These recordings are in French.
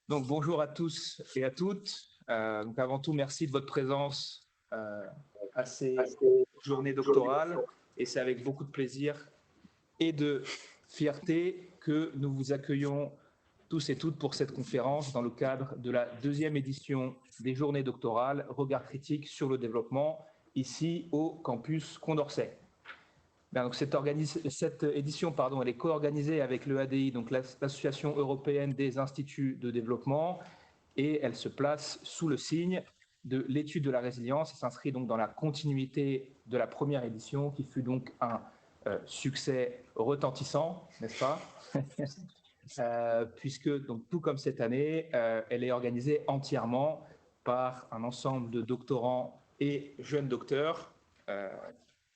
Donc bonjour à tous et à toutes. Donc avant tout, merci de votre présence à ces journées doctorales. Et c'est avec beaucoup de plaisir et de fierté que nous vous accueillons tous et toutes pour cette conférence dans le cadre de la deuxième édition des journées doctorales Regard critique sur le développement, ici au campus Condorcet. Donc cette édition, elle est co-organisée avec l'EADI, donc l'Association européenne des instituts de développement, et elle se place sous le signe de l'étude de la résilience et s'inscrit donc dans la continuité de la première édition qui fut donc un succès retentissant, n'est-ce pas? Puisque, donc, tout comme cette année, elle est organisée entièrement par un ensemble de doctorants et jeunes docteurs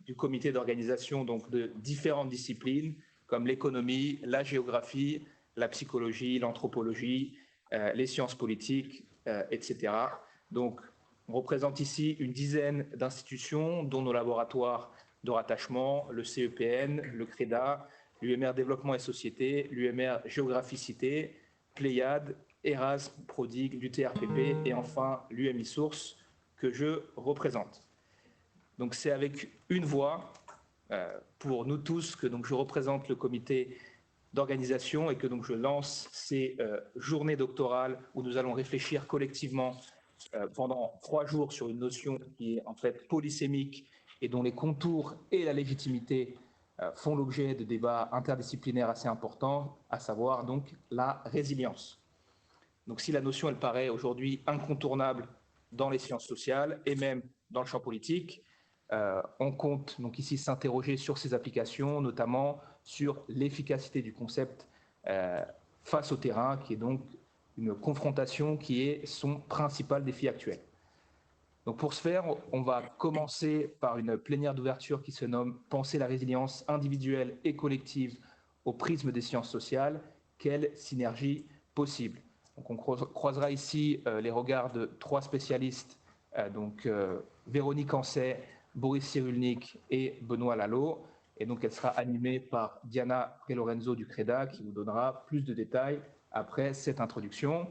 du comité d'organisation donc de différentes disciplines comme l'économie, la géographie, la psychologie, l'anthropologie, les sciences politiques, etc. Donc, on représente ici une dizaine d'institutions, dont nos laboratoires de rattachement, le CEPN, le CREDA, l'UMR Développement et Société, l'UMR Géographicité, Pléiade, Erasme, Prodigue, l'UTRPP et enfin l'UMI Source que je représente. Donc c'est avec une voix pour nous tous que donc, je représente le comité d'organisation et que donc je lance ces journées doctorales où nous allons réfléchir collectivement pendant 3 jours sur une notion qui est en fait polysémique et dont les contours et la légitimité font l'objet de débats interdisciplinaires assez importants, à savoir donc la résilience. Donc si la notion elle paraît aujourd'hui incontournable dans les sciences sociales et même dans le champ politique, on compte donc ici s'interroger sur ses applications, notamment sur l'efficacité du concept face au terrain, qui est donc une confrontation qui est son principal défi actuel. Donc pour ce faire, on va commencer par une plénière d'ouverture qui se nomme « Penser la résilience individuelle et collective au prisme des sciences sociales, quelle synergie possible ?» Donc on croisera ici les regards de 3 spécialistes, Véronique Ancet, Boris Cyrulnik et Benoît Lalo. Et donc elle sera animée par Diana Prelorenzo du CREDA qui vous donnera plus de détails après cette introduction.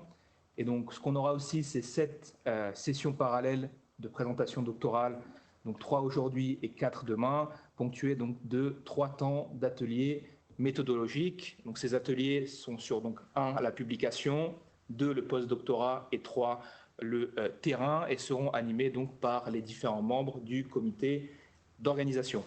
Et donc, ce qu'on aura aussi, c'est 7 sessions parallèles de présentation doctorale, donc 3 aujourd'hui et 4 demain, ponctuées donc de 3 temps d'ateliers méthodologiques. Donc, ces ateliers sont sur donc 1 la publication, 2 le post-doctorat et 3 le terrain et seront animés donc par les différents membres du comité d'organisation.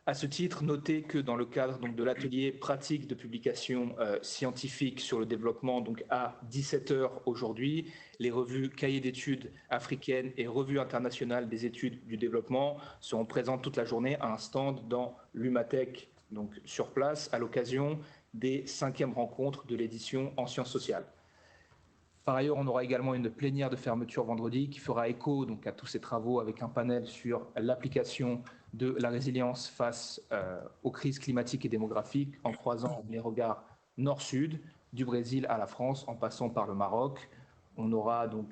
À ce titre, notez que dans le cadre donc, de l'atelier pratique de publication scientifique sur le développement, donc à 17h aujourd'hui, les revues Cahiers d'études africaines et Revue internationale des études du développement seront présentes toute la journée à un stand dans l'Humatech, donc sur place, à l'occasion des 5e rencontres de l'édition en sciences sociales. Par ailleurs, on aura également une plénière de fermeture vendredi qui fera écho donc, à tous ces travaux avec un panel sur l'application de la résilience face aux crises climatiques et démographiques en croisant les regards nord-sud, du Brésil à la France, en passant par le Maroc. On aura donc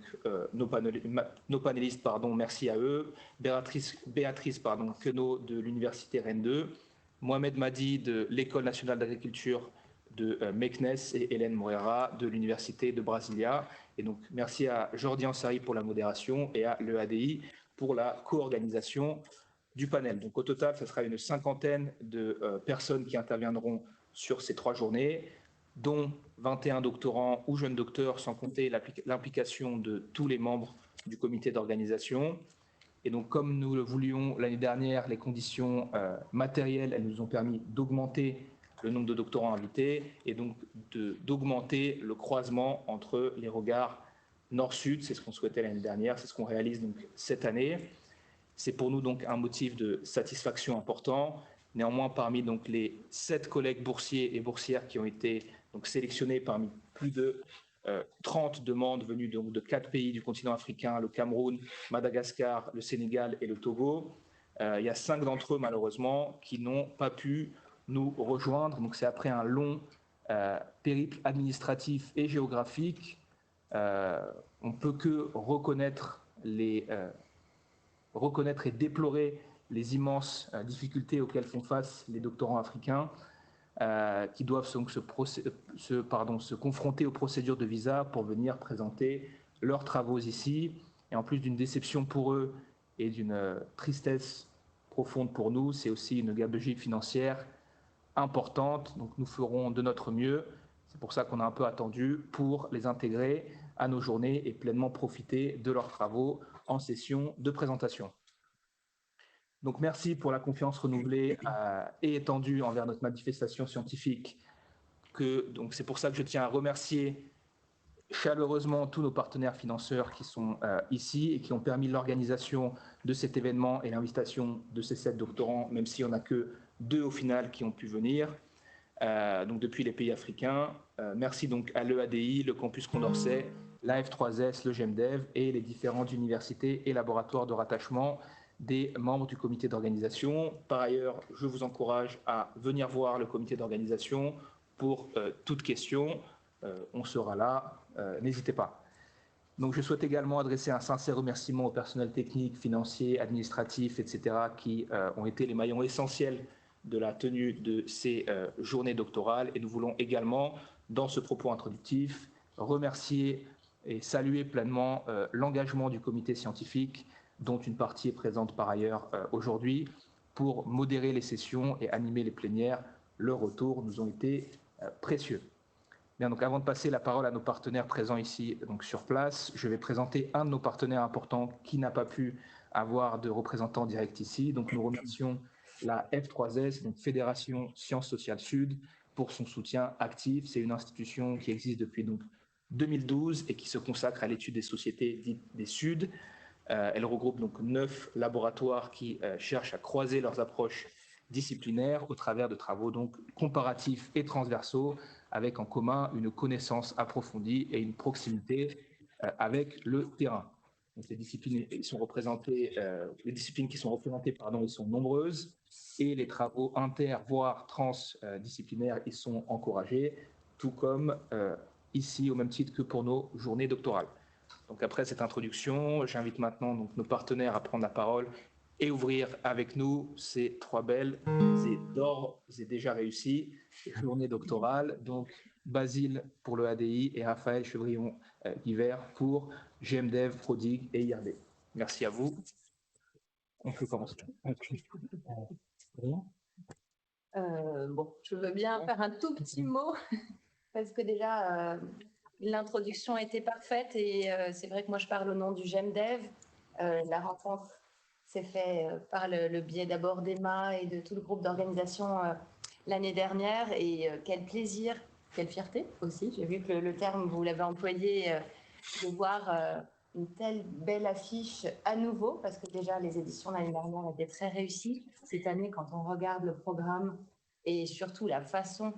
nos panélistes, merci à eux, Béatrice Queneau de l'Université Rennes 2, Mohamed Madi de l'École nationale d'agriculture de Meknes et Hélène Moreira de l'Université de Brasilia. Et donc, merci à Jordi Ansari pour la modération et à l'EADI pour la co-organisation du panel. Donc, au total, ce sera une 50aine de personnes qui interviendront sur ces 3 journées, dont 21 doctorants ou jeunes docteurs, sans compter l'implication de tous les membres du comité d'organisation. Et donc, comme nous le voulions l'année dernière, les conditions matérielles, elles nous ont permis d'augmenter le nombre de doctorants invités et donc d'augmenter le croisement entre les regards nord-sud. C'est ce qu'on souhaitait l'année dernière, c'est ce qu'on réalise donc cette année. C'est pour nous donc un motif de satisfaction important. Néanmoins, parmi donc les 7 collègues boursiers et boursières qui ont été donc sélectionnés parmi plus de 30 demandes venues donc de 4 pays du continent africain, le Cameroun, Madagascar, le Sénégal et le Togo, il y a 5 d'entre eux malheureusement qui n'ont pas pu nous rejoindre. Donc c'est après un long périple administratif et géographique. On ne peut que reconnaître et déplorer les immenses difficultés auxquelles font face les doctorants africains. qui doivent donc se confronter aux procédures de visa pour venir présenter leurs travaux ici. Et en plus d'une déception pour eux et d'une tristesse profonde pour nous, c'est aussi une gabegie financière importante. Donc nous ferons de notre mieux. C'est pour ça qu'on a un peu attendu pour les intégrer à nos journées et pleinement profiter de leurs travaux en session de présentation. Donc merci pour la confiance renouvelée et étendue envers notre manifestation scientifique. Donc c'est pour ça que je tiens à remercier chaleureusement tous nos partenaires financeurs qui sont ici et qui ont permis l'organisation de cet événement et l'invitation de ces 7 doctorants, même si on n'a que 2 au final qui ont pu venir, donc depuis les pays africains. Merci donc à l'EADI, le campus Condorcet, la F3S, le GEMDEV et les différentes universités et laboratoires de rattachement des membres du comité d'organisation. Par ailleurs, je vous encourage à venir voir le comité d'organisation pour toute question. On sera là, n'hésitez pas. Donc je souhaite également adresser un sincère remerciement au personnel technique, financier, administratif, etc., qui ont été les maillons essentiels de la tenue de ces journées doctorales. Et nous voulons également, dans ce propos introductif, remercier et saluer pleinement l'engagement du comité scientifique, dont une partie est présente par ailleurs aujourd'hui, pour modérer les sessions et animer les plénières. Leurs retours nous ont été précieux. Bien, donc avant de passer la parole à nos partenaires présents ici donc sur place, je vais présenter un de nos partenaires importants qui n'a pas pu avoir de représentant direct ici. Donc nous remercions la F3S, donc Fédération Sciences Sociales Sud, pour son soutien actif. C'est une institution qui existe depuis donc 2012 et qui se consacre à l'étude des sociétés dites des Suds. Elle regroupe donc 9 laboratoires qui cherchent à croiser leurs approches disciplinaires au travers de travaux donc comparatifs et transversaux, avec en commun une connaissance approfondie et une proximité avec le terrain. Donc les disciplines sont représentées, les disciplines qui sont représentées, pardon, elles sont nombreuses et les travaux inter, voire transdisciplinaires, ils sont encouragés, tout comme ici au même titre que pour nos journées doctorales. Donc après cette introduction, j'invite maintenant donc nos partenaires à prendre la parole et ouvrir avec nous ces 3 belles et d'or et déjà réussies journées doctorales. Donc Basile pour le ADI et Raphaël Chevrillon-Hiver pour GMDev, Prodigue et IRD. Merci à vous. On peut commencer. Bon, je veux bien faire un tout petit mot parce que déjà l'introduction était parfaite et c'est vrai que moi je parle au nom du GEMDEV. La rencontre s'est faite par le biais d'abord d'Emma et de tout le groupe d'organisation l'année dernière et quel plaisir, quelle fierté aussi. J'ai vu que le terme vous l'avez employé de voir une telle belle affiche à nouveau parce que déjà les éditions l'année dernière étaient très réussies. Cette année, quand on regarde le programme et surtout la façon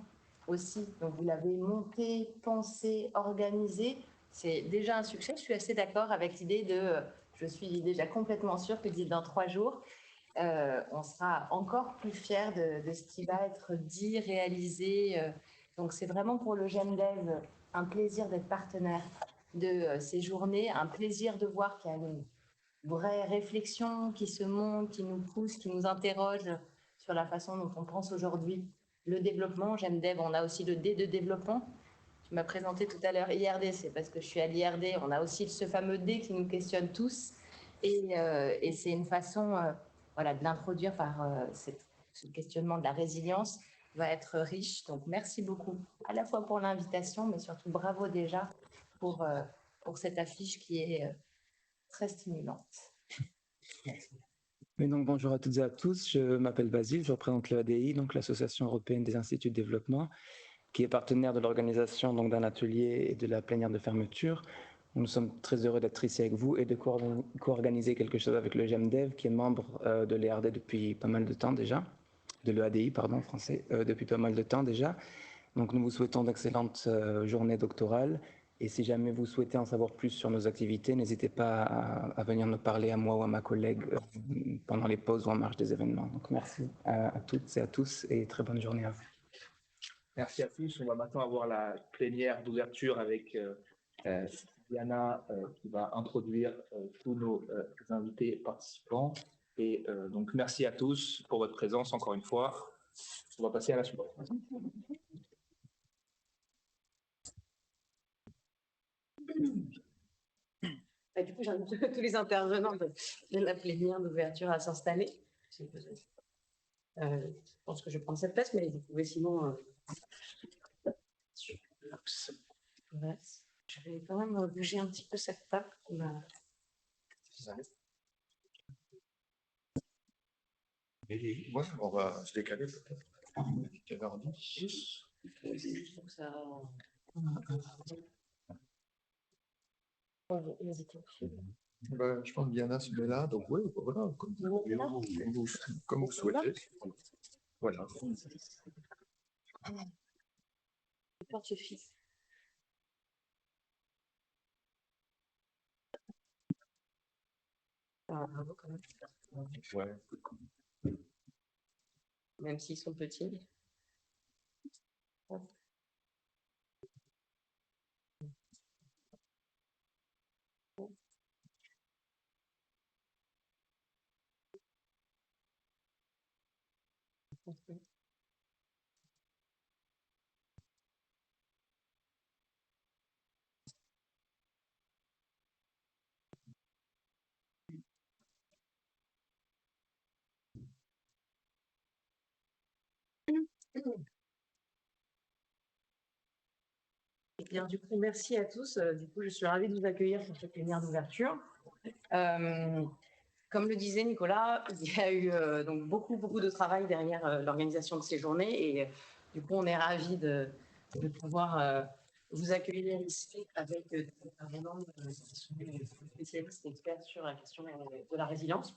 aussi dont vous l'avez monté, pensé, organisé, c'est déjà un succès. Je suis assez d'accord avec l'idée de, je suis déjà complètement sûre que dans 3 jours, on sera encore plus fiers de ce qui va être dit, réalisé. Donc c'est vraiment pour le GEMDEV un plaisir d'être partenaire de ces journées, un plaisir de voir qu'il y a une vraie réflexion qui se monte, qui nous pousse, qui nous interroge sur la façon dont on pense aujourd'hui le développement. GEMDEV, on a aussi le D de développement. Tu m'as présenté tout à l'heure IRD, c'est parce que je suis à l'IRD. On a aussi ce fameux D qui nous questionne tous. Et c'est une façon voilà, de l'introduire par ce questionnement de la résilience va être riche. Donc, merci beaucoup à la fois pour l'invitation, mais surtout bravo déjà pour cette affiche qui est très stimulante. Merci. Mais donc, bonjour à toutes et à tous, je m'appelle Basile, je représente l'EADI, donc l'Association européenne des instituts de développement, qui est partenaire de l'organisation d'un atelier et de la plénière de fermeture. Nous sommes très heureux d'être ici avec vous et de co-organiser quelque chose avec le GEMDEV, qui est membre de l'ERD depuis pas mal de temps déjà, de l'EADI, pardon, français, depuis pas mal de temps déjà. Donc nous vous souhaitons d'excellentes journées doctorales. Et si jamais vous souhaitez en savoir plus sur nos activités, n'hésitez pas à venir nous parler à moi ou à ma collègue pendant les pauses ou en marge des événements. Donc merci à toutes et à tous et très bonne journée à vous. Merci à tous. On va maintenant avoir la plénière d'ouverture avec Diana qui va introduire tous nos invités participants. Et donc merci à tous pour votre présence encore une fois. On va passer à la suivante. Et du coup, j'invite tous les intervenants de la plénière d'ouverture à s'installer. Je pense que je vais prendre cette place, mais vous pouvez sinon... Je vais quand même bouger un petit peu cette table. Ouais, on va se décaler peut-être. 9h10. C'est juste pour que ça... Je pense que Diana se met là, donc oui, voilà, comme vous souhaitez. Voilà. La porte se fixe. Bravo quand même. Ouais. Même s'ils sont petits. Eh bien, du coup, merci à tous. Du coup, je suis ravie de vous accueillir pour cette plénière d'ouverture. Comme le disait Nicolas, il y a eu donc beaucoup de travail derrière l'organisation de ces journées et du coup, on est ravis de pouvoir vous accueillir ici avec des intervenants qui sont spécialistes et experts sur la question de la résilience.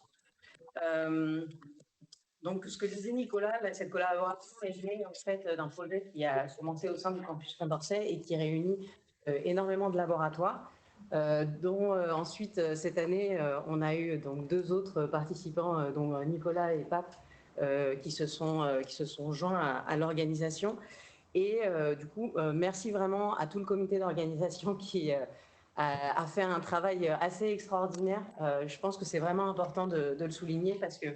Donc, ce que disait Nicolas, cette collaboration est née en fait d'un projet qui a commencé au sein du campus Condorcet et qui réunit énormément de laboratoires, dont ensuite cette année on a eu donc 2 autres participants, dont Nicolas et Pape, qui se sont joints à l'organisation. Et du coup, merci vraiment à tout le comité d'organisation qui a fait un travail assez extraordinaire. Je pense que c'est vraiment important de le souligner parce que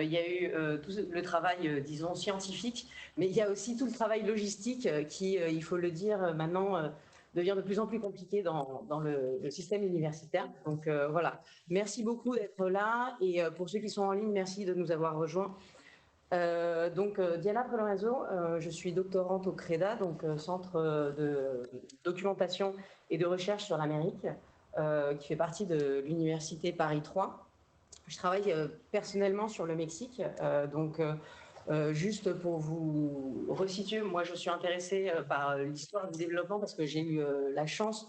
il y a eu tout le travail, disons, scientifique, mais il y a aussi tout le travail logistique qui, il faut le dire maintenant, devient de plus en plus compliqué dans le système universitaire. Donc voilà, merci beaucoup d'être là et pour ceux qui sont en ligne, merci de nous avoir rejoints. Diana Lorenzo, je suis doctorante au CREDA, donc Centre de documentation et de recherche sur l'Amérique, qui fait partie de l'Université Paris 3. Je travaille personnellement sur le Mexique, juste pour vous resituer, moi je suis intéressée par l'histoire du développement parce que j'ai eu la chance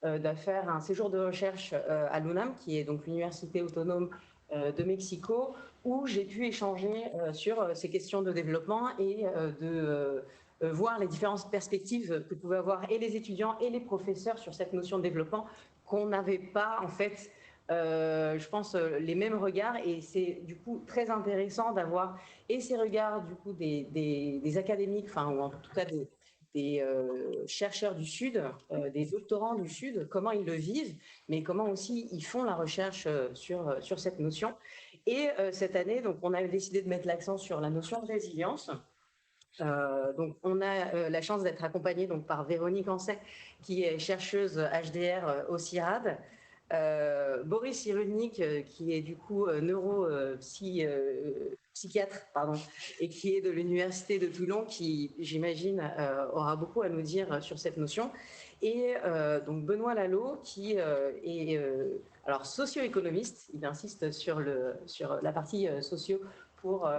de faire un séjour de recherche à l'UNAM, qui est donc l'Université autonome de Mexico, où j'ai pu échanger sur ces questions de développement et de voir les différentes perspectives que pouvaient avoir et les étudiants et les professeurs sur cette notion de développement qu'on n'avait pas en fait. Je pense les mêmes regards et c'est du coup très intéressant d'avoir et ces regards du coup des académiques, enfin ou en tout cas des chercheurs du Sud, des doctorants du Sud, comment ils le vivent, mais comment aussi ils font la recherche sur cette notion. Et cette année, donc, on a décidé de mettre l'accent sur la notion de résilience. Donc, on a la chance d'être accompagné donc, par Véronique Ancet, qui est chercheuse HDR au CIRAD, Boris Cyrulnik, qui est du coup psychiatre, et qui est de l'Université de Toulon, qui, j'imagine, aura beaucoup à nous dire sur cette notion. Et donc Benoît Lallot, qui est alors socio-économiste, il insiste sur la partie socio pour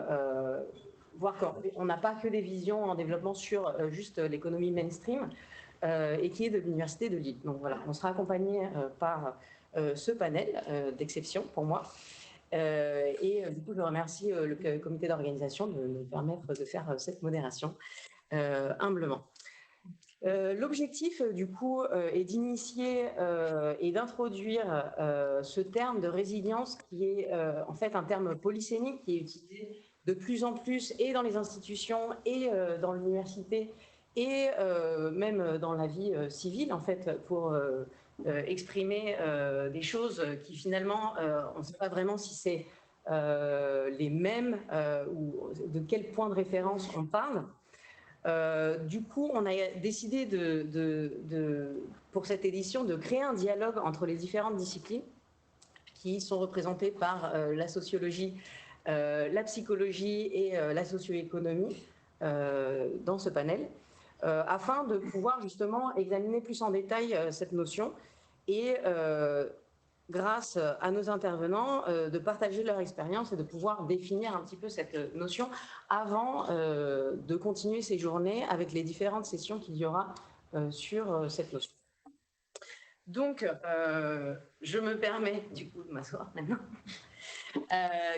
voir qu'on n'a pas que des visions en développement sur juste l'économie mainstream, et qui est de l'Université de Lille. Donc voilà, on sera accompagné par ce panel d'exception pour moi. Et du coup, je remercie le comité d'organisation de me permettre de faire cette modération humblement. L'objectif, du coup, est d'initier et d'introduire ce terme de résilience qui est en fait un terme polysémique qui est utilisé de plus en plus et dans les institutions et dans l'université et même dans la vie civile, en fait, pour exprimer des choses qui finalement, on ne sait pas vraiment si c'est les mêmes ou de quel point de référence on parle. Du coup, on a décidé pour cette édition de créer un dialogue entre les différentes disciplines qui sont représentées par la sociologie, la psychologie et la socio-économie dans ce panel, afin de pouvoir justement examiner plus en détail cette notion et grâce à nos intervenants, de partager leur expérience et de pouvoir définir un petit peu cette notion avant de continuer ces journées avec les différentes sessions qu'il y aura sur cette notion. Donc, je me permets du coup de m'asseoir maintenant.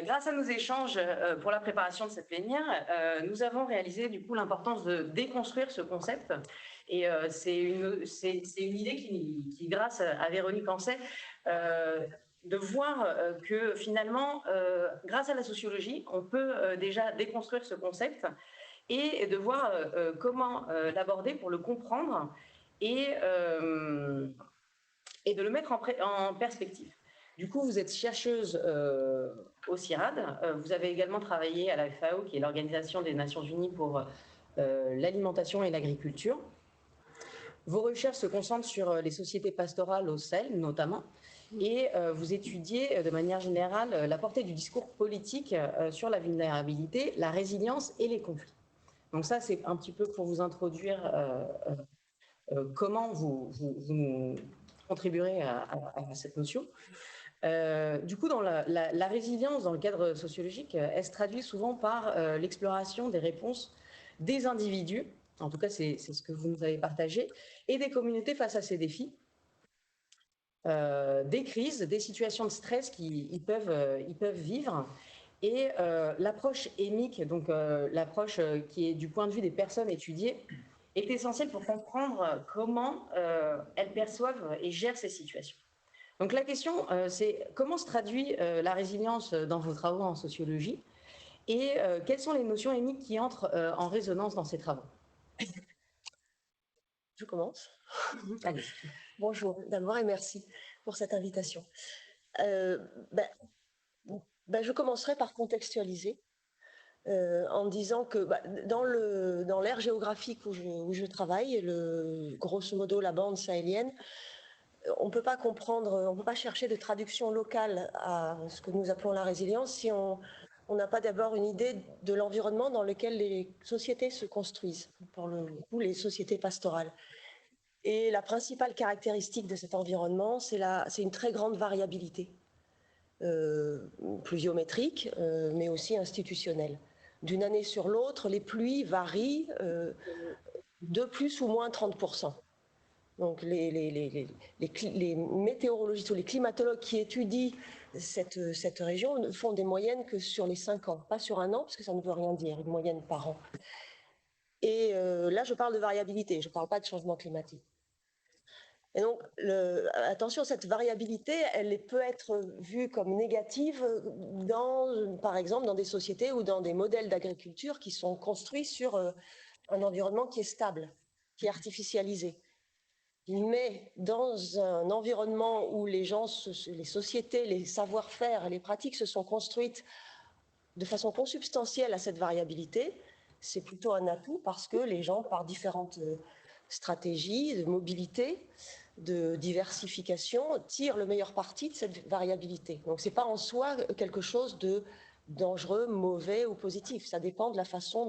Grâce à nos échanges pour la préparation de cette plénière, nous avons réalisé du coup l'importance de déconstruire ce concept. Et c'est une idée qui, grâce à Véronique Ancet, de voir que finalement, grâce à la sociologie, on peut déjà déconstruire ce concept et de voir comment l'aborder pour le comprendre et de le mettre en perspective. Du coup, vous êtes chercheuse au CIRAD. Vous avez également travaillé à la FAO, qui est l'Organisation des Nations Unies pour l'alimentation et l'agriculture. Vos recherches se concentrent sur les sociétés pastorales au Sahel, notamment, et vous étudiez de manière générale la portée du discours politique sur la vulnérabilité, la résilience et les conflits. Donc ça, c'est un petit peu pour vous introduire comment vous contribuerez à cette notion. Du coup, dans la résilience dans le cadre sociologique, elle se traduit souvent par l'exploration des réponses des individus, en tout cas c'est ce que vous nous avez partagé, et des communautés face à ces défis, des crises, des situations de stress qu'ils peuvent vivre. Et l'approche EMIC, donc l'approche qui est du point de vue des personnes étudiées, est essentielle pour comprendre comment elles perçoivent et gèrent ces situations. Donc la question, c'est comment se traduit la résilience dans vos travaux en sociologie et quelles sont les notions EMIC qui entrent en résonance dans ces travaux? Je commence. Allez. Bonjour d'abord et merci pour cette invitation. Je commencerai par contextualiser en disant que dans l'aire géographique où je travaille, grosso modo la bande sahélienne, on ne peut pas comprendre, on ne peut pas chercher de traduction locale à ce que nous appelons la résilience si on n'a pas d'abord une idée de l'environnement dans lequel les sociétés se construisent, pour le coup les sociétés pastorales. Et la principale caractéristique de cet environnement, c'est une très grande variabilité, pluviométrique, mais aussi institutionnelle. D'une année sur l'autre, les pluies varient de plus ou moins 30%. Donc les météorologistes ou les climatologues qui étudient cette région ne font des moyennes que sur les 5 ans, pas sur un an, parce que ça ne veut rien dire, une moyenne par an. Et là, je parle de variabilité, je ne parle pas de changement climatique. Et donc, attention, cette variabilité, elle peut être vue comme négative, par exemple, dans des sociétés ou dans des modèles d'agriculture qui sont construits sur un environnement qui est stable, qui est artificialisé. Mais dans un environnement où les gens, les sociétés, les savoir-faire, les pratiques se sont construites de façon consubstantielle à cette variabilité, c'est plutôt un atout parce que les gens, par différentes stratégies de mobilité, de diversification, tirent le meilleur parti de cette variabilité. Donc ce n'est pas en soi quelque chose de dangereux, mauvais ou positif. Ça dépend de la façon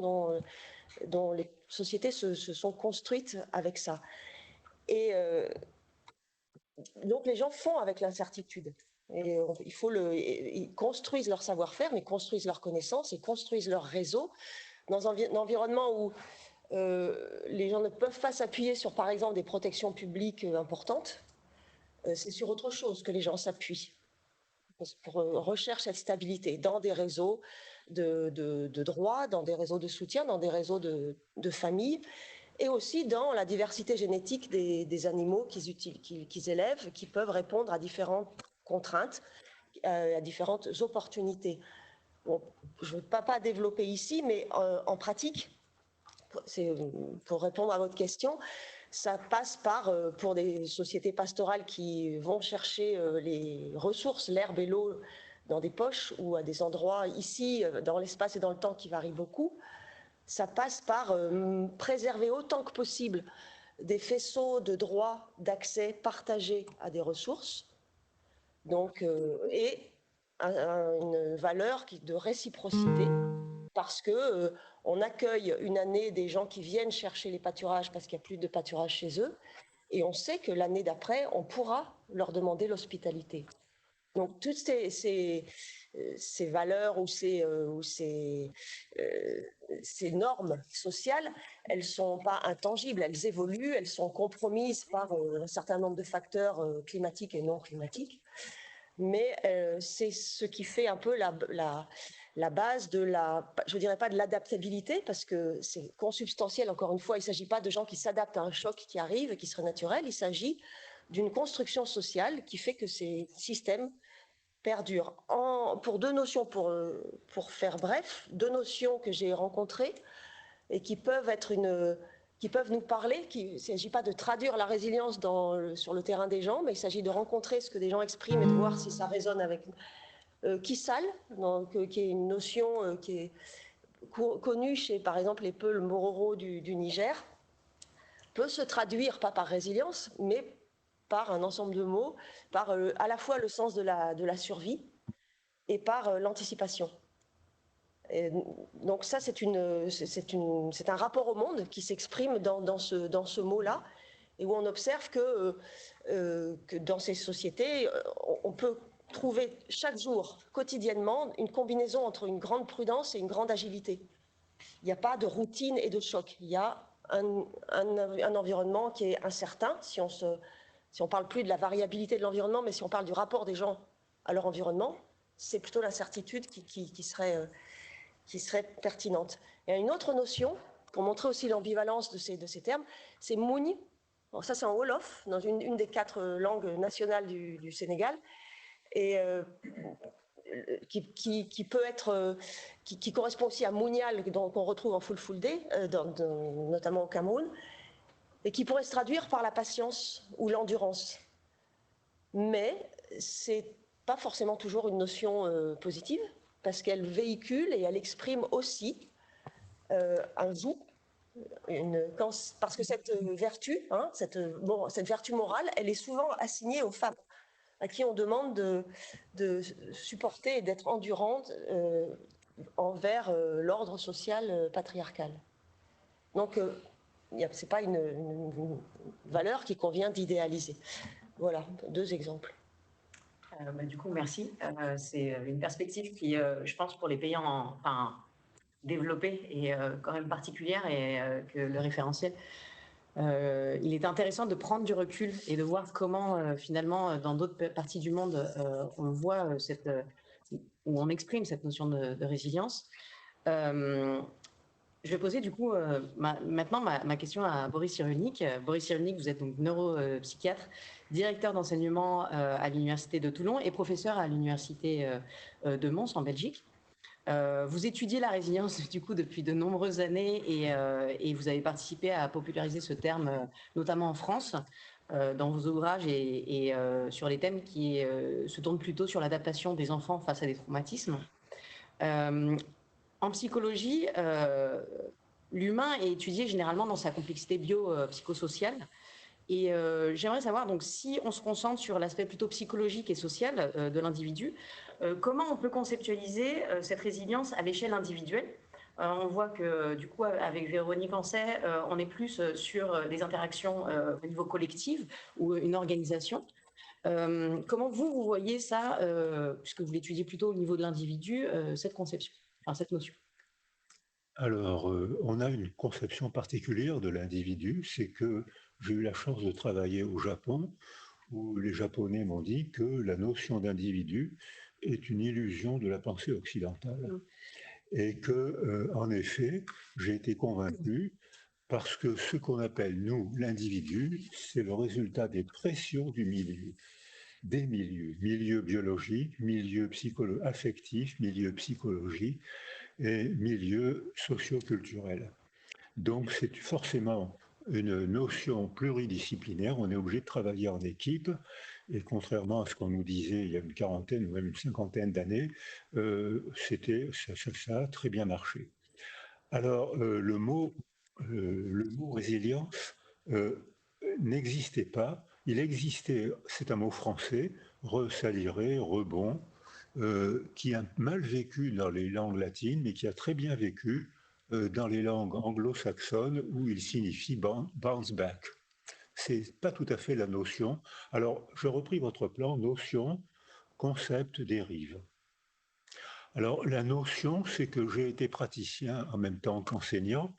dont les sociétés se sont construites avec ça. Et donc les gens font avec l'incertitude. Et ils construisent leur savoir-faire, mais construisent leur connaissance et construisent leur réseau dans un environnement où les gens ne peuvent pas s'appuyer sur, par exemple, des protections publiques importantes. C'est sur autre chose que les gens s'appuient pour rechercher cette stabilité dans des réseaux de droit, dans des réseaux de soutien, dans des réseaux de famille, et aussi dans la diversité génétique des animaux qu'ils élèvent, qui peuvent répondre à différentes contraintes, à différentes opportunités. Bon, je ne veux pas développer ici, mais en pratique, pour répondre à votre question, ça passe par, pour des sociétés pastorales qui vont chercher les ressources, l'herbe et l'eau dans des poches ou à des endroits ici, dans l'espace et dans le temps qui varient beaucoup, ça passe par préserver autant que possible des faisceaux de droits d'accès partagés à des ressources, donc, et une valeur de réciprocité, parce que on accueille une année des gens qui viennent chercher les pâturages parce qu'il n'y a plus de pâturage chez eux, et on sait que l'année d'après, on pourra leur demander l'hospitalité. Donc toutes ces valeurs ou ces normes sociales, elles ne sont pas intangibles, elles évoluent, elles sont compromises par un certain nombre de facteurs climatiques et non climatiques. Mais c'est ce qui fait un peu la base de je dirais pas de l'adaptabilité, parce que c'est consubstantiel, encore une fois, il ne s'agit pas de gens qui s'adaptent à un choc qui arrive et qui serait naturel, il s'agit d'une construction sociale qui fait que ces systèmes perdurent. Pour deux notions, pour faire bref, deux notions que j'ai rencontrées et qui peuvent nous parler. Il ne s'agit pas de traduire la résilience sur le terrain des gens, mais il s'agit de rencontrer ce que des gens expriment et de voir si ça résonne avec Kissal, qui est une notion qui est connue chez, par exemple, les Peuls Mororo du Niger, peut se traduire pas par résilience, mais par un ensemble de mots, par à la fois le sens de la survie et par l'anticipation. Et donc ça, c'est un rapport au monde qui s'exprime dans ce mot-là, et où on observe que dans ces sociétés, on peut trouver chaque jour, quotidiennement, une combinaison entre une grande prudence et une grande agilité. Il n'y a pas de routine et de choc. Il y a un environnement qui est incertain, si on parle plus de la variabilité de l'environnement, mais si on parle du rapport des gens à leur environnement, c'est plutôt l'incertitude qui serait pertinente. Il y a une autre notion, pour montrer aussi l'ambivalence de ces termes, c'est Mouni. Alors ça, c'est en Wolof, dans une des 4 langues nationales du Sénégal, et qui peut être, qui correspond aussi à Mounial, qu'on retrouve en Fulfulde, notamment au Cameroun, et qui pourrait se traduire par la patience ou l'endurance. Mais c'est pas forcément toujours une notion positive, parce qu'elle véhicule et elle exprime aussi un vous, parce que cette vertu, cette vertu morale, elle est souvent assignée aux femmes, à qui on demande de supporter et d'être endurante envers l'ordre social patriarcal. Donc, ce n'est pas une valeur qui convient d'idéaliser. Voilà, 2 exemples. Du coup, merci. C'est une perspective qui, je pense, pour les pays développés est quand même particulière, et que le référentiel, il est intéressant de prendre du recul et de voir comment, finalement, dans d'autres parties du monde, on voit où on exprime cette notion de résilience. Je vais poser du coup maintenant ma question à Boris Cyrulnik. Boris Cyrulnik, vous êtes donc neuropsychiatre, directeur d'enseignement à l'Université de Toulon et professeur à l'Université de Mons en Belgique. Vous étudiez la résilience du coup depuis de nombreuses années, et vous avez participé à populariser ce terme, notamment en France, dans vos ouvrages et sur les thèmes qui se tournent plutôt sur l'adaptation des enfants face à des traumatismes. En psychologie, l'humain est étudié généralement dans sa complexité bio-psychosociale. Et j'aimerais savoir, donc, si on se concentre sur l'aspect plutôt psychologique et social de l'individu, comment on peut conceptualiser cette résilience à l'échelle individuelle? On voit que, du coup, avec Véronique Ancet, on est plus sur des interactions au niveau collectif ou une organisation. Comment vous voyez ça, puisque vous l'étudiez plutôt au niveau de l'individu, cette conception, cette notion? Alors, on a une conception particulière de l'individu, c'est que j'ai eu la chance de travailler au Japon, où les Japonais m'ont dit que la notion d'individu est une illusion de la pensée occidentale. Et que, en effet, j'ai été convaincu, parce que ce qu'on appelle, nous, l'individu, c'est le résultat des pressions du milieu, des milieux biologiques, milieux affectifs, milieux psychologiques et milieux socioculturels. Donc c'est forcément une notion pluridisciplinaire. On est obligé de travailler en équipe. Et contrairement à ce qu'on nous disait il y a une quarantaine ou même une cinquantaine d'années, ça a très bien marché. Alors, le mot résilience n'existait pas. Il existait, c'est un mot français, resaliré, rebond, qui a mal vécu dans les langues latines, mais qui a très bien vécu dans les langues anglo-saxonnes où il signifie bounce back. C'est pas tout à fait la notion. Alors, je repris votre plan, notion, concept, dérive. Alors, la notion, c'est que j'ai été praticien en même temps qu'enseignant,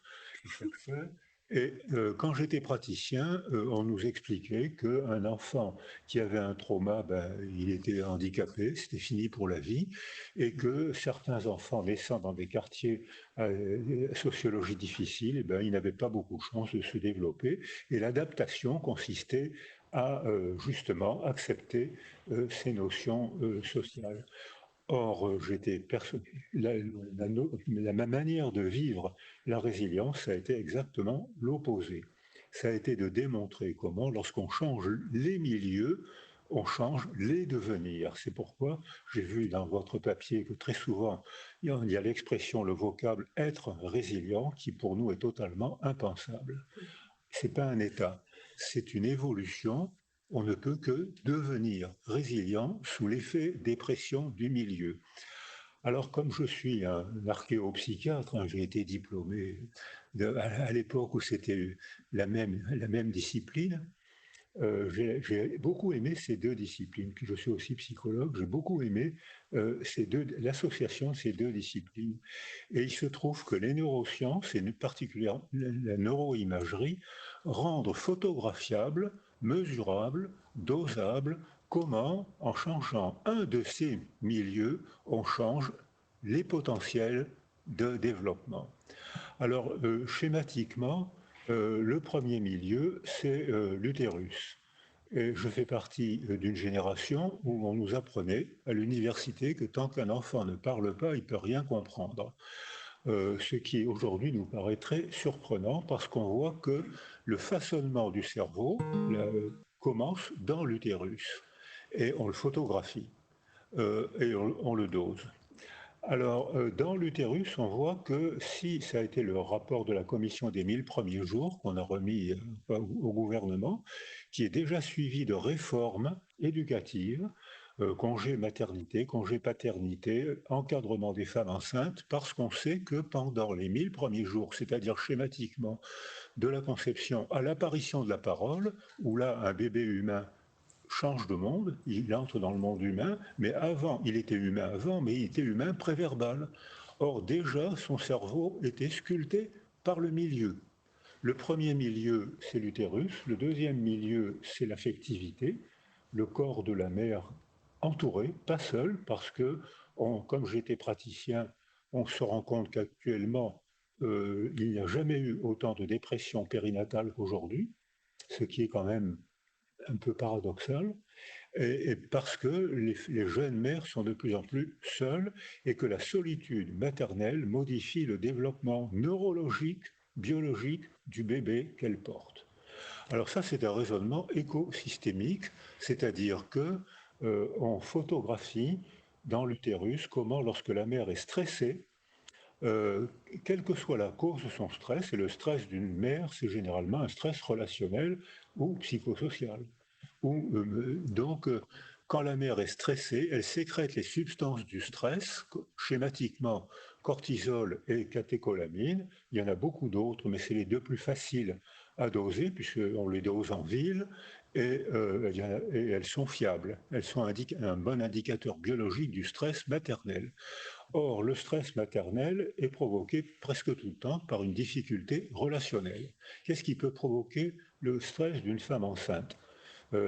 et quand j'étais praticien, on nous expliquait qu'un enfant qui avait un trauma, il était handicapé, c'était fini pour la vie, et que certains enfants naissant dans des quartiers sociologie difficile, ils n'avaient pas beaucoup de chance de se développer, et l'adaptation consistait à justement accepter ces notions sociales. Or, ma manière de vivre la résilience, ça a été exactement l'opposé. Ça a été de démontrer comment, lorsqu'on change les milieux, on change les devenirs. C'est pourquoi j'ai vu dans votre papier que très souvent, il y a l'expression, le vocable « être résilient » qui pour nous est totalement impensable. Ce n'est pas un état, c'est une évolution. On ne peut que devenir résilient sous l'effet des pressions du milieu. Alors, comme je suis un archéopsychiatre, j'ai été diplômé à l'époque où c'était la même discipline, j'ai beaucoup aimé ces deux disciplines. Puis je suis aussi psychologue, j'ai beaucoup aimé l'association de ces deux disciplines. Et il se trouve que les neurosciences, et particulièrement la neuroimagerie, rendent photographiable, mesurable, dosable, comment, en changeant un de ces milieux, on change les potentiels de développement. Alors, schématiquement, le premier milieu, c'est l'utérus. Et je fais partie d'une génération où on nous apprenait à l'université que tant qu'un enfant ne parle pas, il ne peut rien comprendre. Ce qui aujourd'hui nous paraît très surprenant parce qu'on voit que le façonnement du cerveau commence dans l'utérus et on le photographie et on le dose. Alors, dans l'utérus, on voit que si ça a été le rapport de la commission des 1000 premiers jours qu'on a remis au gouvernement, qui est déjà suivi de réformes éducatives, congé maternité, congé paternité, encadrement des femmes enceintes, parce qu'on sait que pendant les 1000 premiers jours, c'est-à-dire schématiquement de la conception à l'apparition de la parole, où là, un bébé humain change de monde, il entre dans le monde humain, mais avant, il était humain avant, mais il était humain préverbal. Or, déjà, son cerveau était sculpté par le milieu. Le premier milieu, c'est l'utérus. Le deuxième milieu, c'est l'affectivité, le corps de la mère entouré, pas seul, parce que, comme j'étais praticien, on se rend compte qu'actuellement, il n'y a jamais eu autant de dépression périnatale qu'aujourd'hui, ce qui est quand même un peu paradoxal, et parce que les jeunes mères sont de plus en plus seules et que la solitude maternelle modifie le développement neurologique, biologique du bébé qu'elle porte. Alors ça, c'est un raisonnement écosystémique, c'est-à-dire que on photographie dans l'utérus comment, lorsque la mère est stressée, quelle que soit la cause de son stress, et le stress d'une mère, c'est généralement un stress relationnel ou psychosocial. Donc, quand la mère est stressée, elle sécrète les substances du stress, schématiquement cortisol et catécholamine. Il y en a beaucoup d'autres, mais c'est les deux plus faciles à doser, puisqu'on les dose en ville, et elles sont fiables. Elles sont un bon indicateur biologique du stress maternel. Or, le stress maternel est provoqué presque tout le temps par une difficulté relationnelle. Qu'est-ce qui peut provoquer le stress d'une femme enceinte ?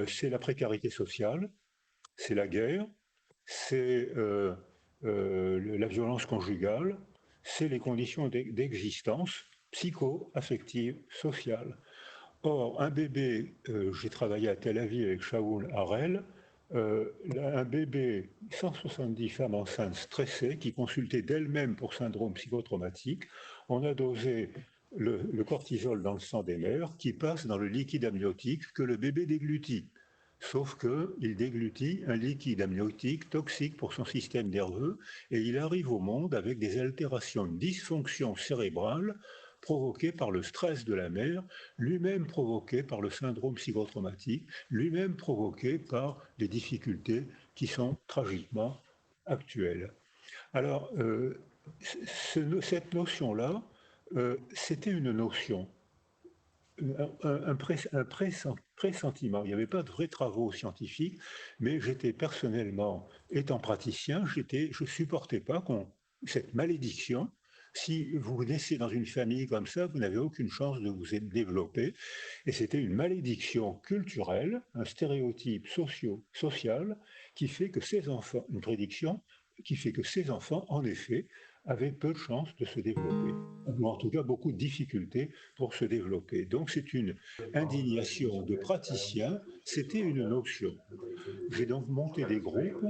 C'est la précarité sociale, c'est la guerre, c'est la violence conjugale, c'est les conditions d'existence psycho-affectives, sociales. Or, un bébé, j'ai travaillé à Tel Aviv avec Shaul Harel, un bébé, 170 femmes enceintes stressées qui consultaient d'elles-mêmes pour syndrome psychotraumatique, on a dosé le cortisol dans le sang des mères qui passe dans le liquide amniotique que le bébé déglutit. Sauf qu'il déglutit un liquide amniotique toxique pour son système nerveux et il arrive au monde avec des altérations, une dysfonction cérébrale provoquée par le stress de la mère, lui-même provoqué par le syndrome psychotraumatique, lui-même provoqué par des difficultés qui sont tragiquement actuelles. Alors, cette notion-là, c'était une notion, un pressentiment. Il n'y avait pas de vrais travaux scientifiques, mais j'étais personnellement, étant praticien, je ne supportais pas cette malédiction. Si vous naissez dans une famille comme ça, vous n'avez aucune chance de vous développer. Et c'était une malédiction culturelle, un stéréotype social, qui fait que ces enfants, une prédiction, qui fait que ces enfants, en effet, avaient peu de chances de se développer, ou en tout cas beaucoup de difficultés pour se développer. Donc c'est une indignation de praticiens, c'était une notion. J'ai donc monté des groupes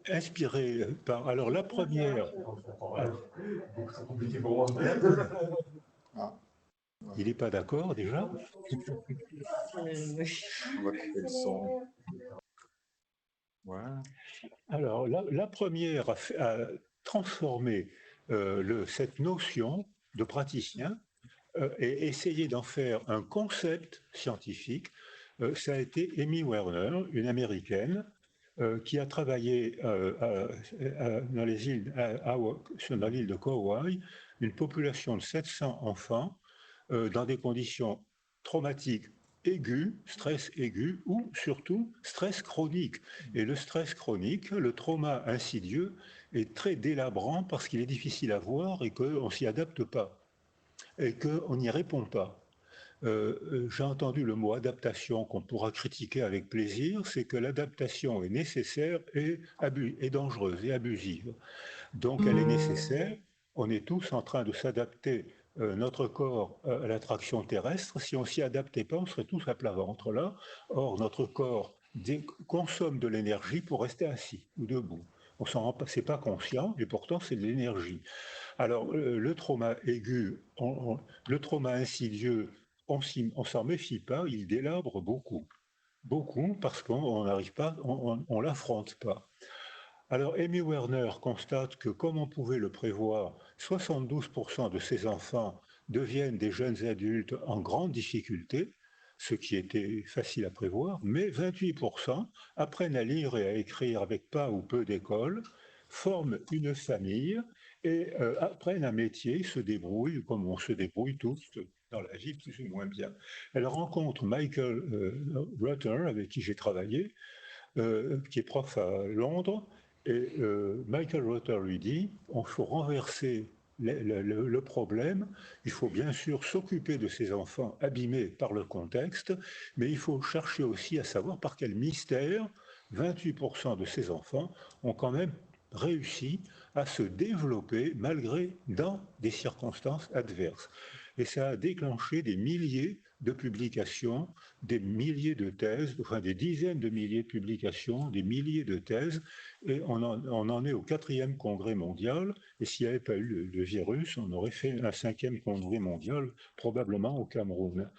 inspirés par... Alors la première... Il n'est pas d'accord déjà? Alors la première a transformé cette notion de praticien et essayé d'en faire un concept scientifique. Ça a été Amy Werner, une américaine, qui a travaillé dans l'île de Kauai, une population de 700 enfants dans des conditions traumatiques aigus, stress aigu ou surtout stress chronique. Et le stress chronique, le trauma insidieux, est très délabrant parce qu'il est difficile à voir et qu'on ne s'y adapte pas et qu'on n'y répond pas. J'ai entendu le mot adaptation qu'on pourra critiquer avec plaisir, c'est que l'adaptation est nécessaire et dangereuse et abusive. Donc elle est nécessaire, on est tous en train de s'adapter notre corps à l'attraction terrestre. Si on ne s'y adaptait pas, on serait tous à plat ventre là. Or, notre corps consomme de l'énergie pour rester assis ou debout. On s'en rend pas, c'est pas conscient, et pourtant c'est de l'énergie. Alors, le trauma aigu, le trauma insidieux, on s'en méfie pas, il délabre beaucoup. Beaucoup, parce qu'on n'arrive pas, on l'affronte pas. Alors, Amy Werner constate que, comme on pouvait le prévoir, 72% de ces enfants deviennent des jeunes adultes en grande difficulté, ce qui était facile à prévoir, mais 28% apprennent à lire et à écrire avec pas ou peu d'école, forment une famille et apprennent un métier, se débrouillent comme on se débrouille tous dans la vie plus ou moins bien. Elle rencontre Michael Rutter, avec qui j'ai travaillé, qui est prof à Londres, et Michael Rutter lui dit, il faut renverser le problème, il faut bien sûr s'occuper de ces enfants abîmés par le contexte, mais il faut chercher aussi à savoir par quel mystère 28% de ces enfants ont quand même réussi à se développer malgré dans des circonstances adverses. Et ça a déclenché des milliers de publications, des milliers de thèses, enfin des dizaines de milliers de publications, des milliers de thèses, et on en est au 4e congrès mondial, et s'il n'y avait pas eu le virus, on aurait fait un 5e congrès mondial, probablement au Cameroun.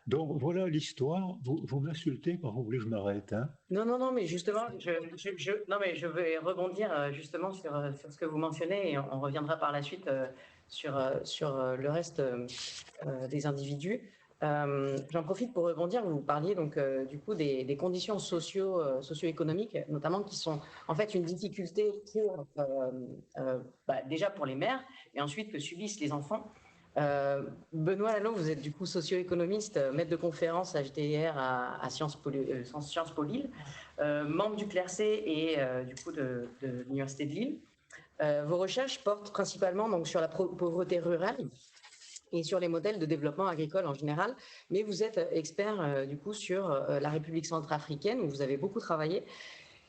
Donc voilà l'histoire. Vous m'insultez quand vous voulez que je m'arrête, hein? Non, mais justement, je vais rebondir justement sur ce que vous mentionnez, et on reviendra par la suite sur le reste des individus. J'en profite pour rebondir. Vous parliez donc du coup des conditions socio-économiques, notamment, qui sont en fait une difficulté pour déjà pour les mères, et ensuite que subissent les enfants. Benoît Lallot, vous êtes du coup socio-économiste, maître de conférence à HDR à Sciences Po Lille, membre du CLERC et du coup de l'Université de Lille. Vos recherches portent principalement donc sur la pauvreté rurale et sur les modèles de développement agricole en général, mais vous êtes expert du coup sur la République centrafricaine, où vous avez beaucoup travaillé,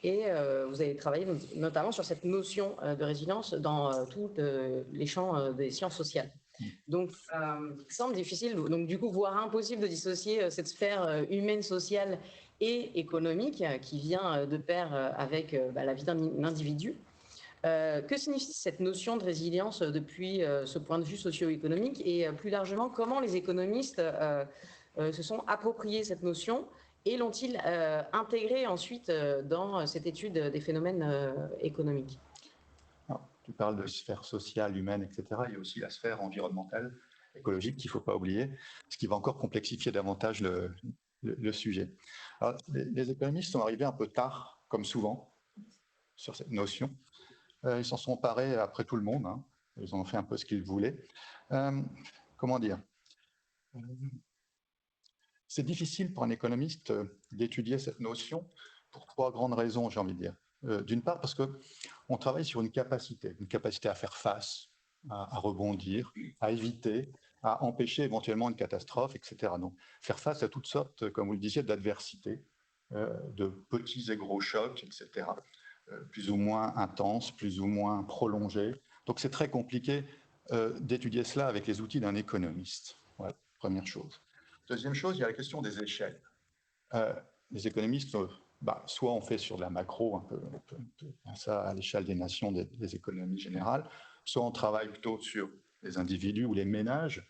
et vous avez travaillé notamment sur cette notion de résilience dans tous les champs des sciences sociales. Donc, il semble difficile, donc du coup, voire impossible de dissocier cette sphère humaine, sociale et économique qui vient de pair avec la vie d'un individu. Que signifie cette notion de résilience depuis ce point de vue socio-économique et plus largement, comment les économistes se sont appropriés cette notion et l'ont-ils intégrée ensuite dans cette étude des phénomènes économiques? Alors, tu parles de sphère sociale, humaine, etc. Il y a aussi la sphère environnementale, écologique qu'il ne faut pas oublier, ce qui va encore complexifier davantage le sujet. Alors, les économistes sont arrivés un peu tard, comme souvent, sur cette notion. Ils s'en sont emparés après tout le monde. Hein. Ils ont fait un peu ce qu'ils voulaient. Comment dire? C'est difficile pour un économiste d'étudier cette notion pour 3 grandes raisons, j'ai envie de dire. D'une part, parce qu'on travaille sur une capacité à faire face, à rebondir, à éviter, à empêcher éventuellement une catastrophe, etc. Donc, faire face à toutes sortes, comme vous le disiez, d'adversités, de petits et gros chocs, etc. Plus ou moins intenses, plus ou moins prolongés. Donc, c'est très compliqué d'étudier cela avec les outils d'un économiste. Voilà, première chose. Deuxième chose, il y a la question des échelles. Les économistes, soit on fait sur de la macro, un peu ça à l'échelle des nations, des économies générales, soit on travaille plutôt sur les individus ou les ménages.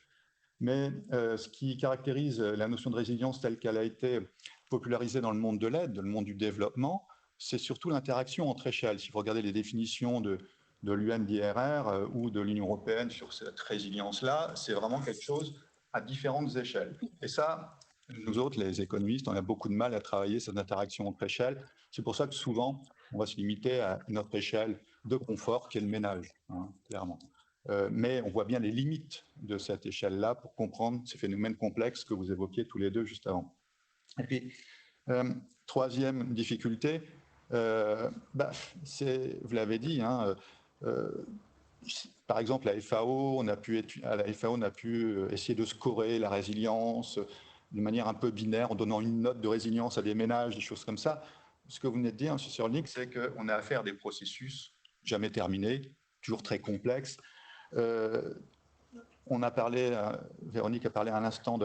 Mais ce qui caractérise la notion de résilience telle qu'elle a été popularisée dans le monde de l'aide, dans le monde du développement, c'est surtout l'interaction entre échelles. Si vous regardez les définitions de l'UNDRR ou de l'Union européenne sur cette résilience-là, c'est vraiment quelque chose à différentes échelles. Et ça, nous autres, les économistes, on a beaucoup de mal à travailler cette interaction entre échelles. C'est pour ça que souvent, on va se limiter à notre échelle de confort, qui est le ménage, hein, clairement. Mais on voit bien les limites de cette échelle-là pour comprendre ces phénomènes complexes que vous évoquiez tous les deux juste avant. Et puis, troisième difficulté, vous l'avez dit, hein, par exemple, à la FAO, on a pu essayer de scorer la résilience d'une manière un peu binaire en donnant une note de résilience à des ménages, des choses comme ça. Ce que vous venez de dire, M. Sirlenik, c'est qu'on a affaire à des processus jamais terminés, toujours très complexes. On a parlé, Véronique a parlé à l'instant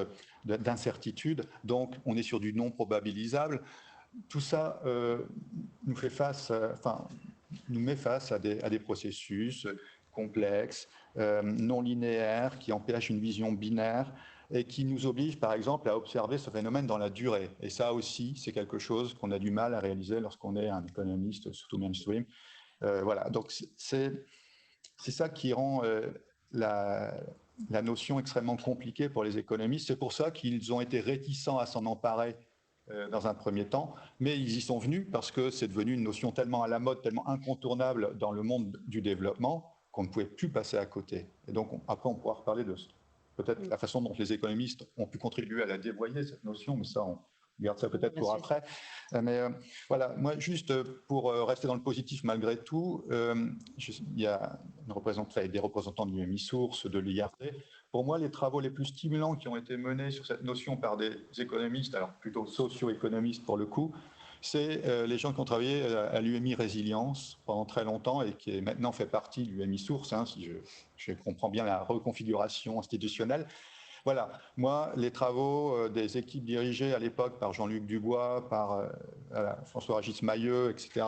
d'incertitude, donc on est sur du non probabilisable. Tout ça nous met face à des processus complexes, non linéaires, qui empêchent une vision binaire et qui nous obligent, par exemple, à observer ce phénomène dans la durée. Et ça aussi, c'est quelque chose qu'on a du mal à réaliser lorsqu'on est un économiste, surtout mainstream. Voilà, donc c'est ça qui rend la notion extrêmement compliquée pour les économistes. C'est pour ça qu'ils ont été réticents à s'en emparer dans un premier temps, mais ils y sont venus parce que c'est devenu une notion tellement à la mode, tellement incontournable dans le monde du développement qu'on ne pouvait plus passer à côté. Et donc, après, on pourra reparler de peut-être la façon dont les économistes ont pu contribuer à la dévoyer, cette notion, mais ça, on garde ça peut-être pour après. Mais voilà, moi, juste pour rester dans le positif malgré tout, il y a des représentants du MI-Source, de l'IRD. Pour moi, les travaux les plus stimulants qui ont été menés sur cette notion par des économistes, alors plutôt socio-économistes pour le coup, c'est les gens qui ont travaillé à l'UMI Résilience pendant très longtemps et qui maintenant fait partie du MI-Source, hein, si je comprends bien la reconfiguration institutionnelle. Voilà, moi, les travaux des équipes dirigées à l'époque par Jean-Luc Dubois, par François-Régis Mailleux, etc.,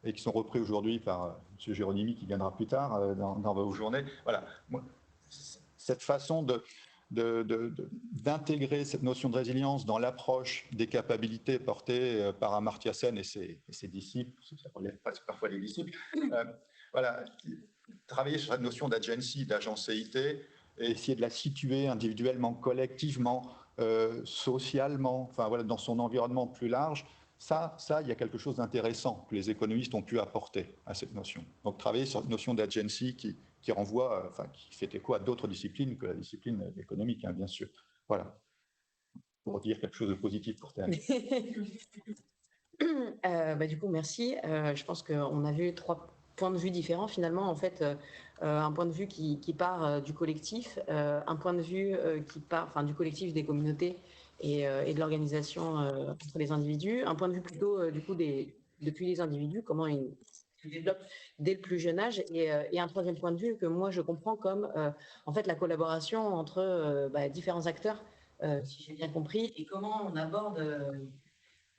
et qui sont repris aujourd'hui par M. Géronimi, qui viendra plus tard dans vos journées. Voilà, moi, cette façon d'intégrer cette notion de résilience dans l'approche des capacités portées par Amartya Sen et ses disciples, ça relève parfois des disciples, voilà, travailler sur cette notion d'agency, d'agencéité, et essayer de la situer individuellement, collectivement, socialement, enfin voilà, dans son environnement plus large. Ça, il y a quelque chose d'intéressant que les économistes ont pu apporter à cette notion. Donc, travailler sur cette notion d'agency qui renvoie, qui fait écho à d'autres disciplines que la discipline économique, hein, bien sûr. Voilà. Pour dire quelque chose de positif pour terminer. Du coup, merci. Je pense qu'on a vu 3 points de vue différents finalement. En fait, un point de vue qui part du collectif, un point de vue qui part du collectif des communautés et de l'organisation entre les individus, un point de vue plutôt du coup depuis les individus, comment ils se développent dès le plus jeune âge, et un troisième point de vue que moi je comprends comme en fait la collaboration entre différents acteurs, si j'ai bien compris, et comment on aborde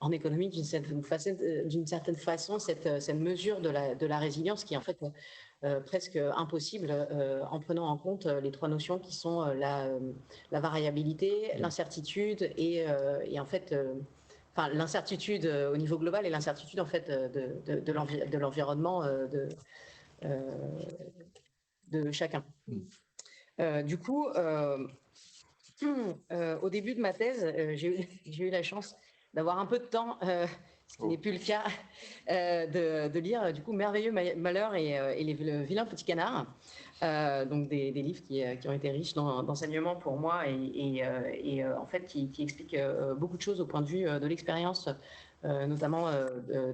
en économie d'une certaine façon cette mesure de la résilience qui est en fait presque impossible en prenant en compte les trois notions qui sont la variabilité, l'incertitude et en fait enfin l'incertitude au niveau global et l'incertitude en fait de l'environnement de chacun. Du coup, au début de ma thèse, j'ai eu la chance d'avoir un peu de temps, ce qui n'est plus le cas, de lire du coup Merveilleux Malheur et le vilain petit canard, donc des livres qui ont été riches d'enseignements pour moi et en fait qui expliquent beaucoup de choses au point de vue de l'expérience, notamment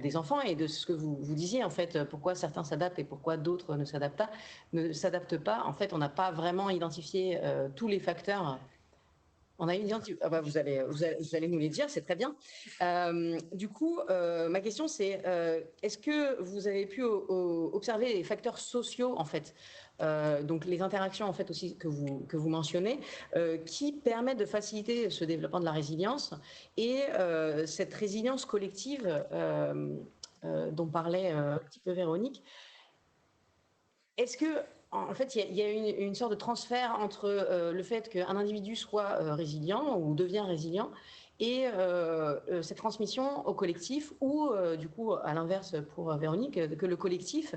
des enfants et de ce que vous disiez en fait, pourquoi certains s'adaptent et pourquoi d'autres ne s'adaptent pas. En fait, on n'a pas vraiment identifié tous les facteurs. On a identifié. Ah bah vous allez nous les dire, c'est très bien. Du coup, ma question c'est est-ce que vous avez pu observer les facteurs sociaux en fait, donc les interactions en fait aussi que vous mentionnez, qui permettent de faciliter ce développement de la résilience et cette résilience collective dont parlait un petit peu Véronique. Est-ce que en fait, il y a une sorte de transfert entre le fait qu'un individu soit résilient ou devient résilient et cette transmission au collectif ou, du coup, à l'inverse pour Véronique, que le collectif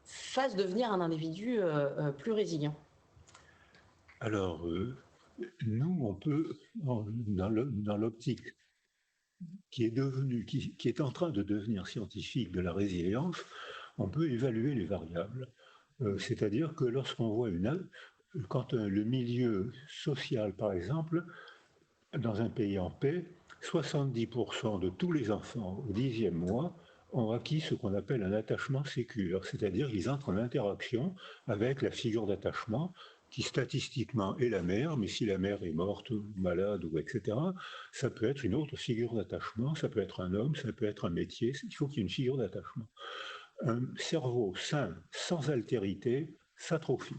fasse devenir un individu plus résilient? Alors, nous, on peut, dans l'optique qui est en train de devenir scientifique de la résilience, on peut évaluer les variables. C'est-à-dire que lorsqu'on voit quand le milieu social, par exemple, dans un pays en paix, 70% de tous les enfants au 10e mois ont acquis ce qu'on appelle un attachement sécure, c'est-à-dire qu'ils entrent en interaction avec la figure d'attachement qui statistiquement est la mère, mais si la mère est morte ou malade ou etc., ça peut être une autre figure d'attachement, ça peut être un homme, ça peut être un métier, il faut qu'il y ait une figure d'attachement. Un cerveau sain, sans altérité, s'atrophie.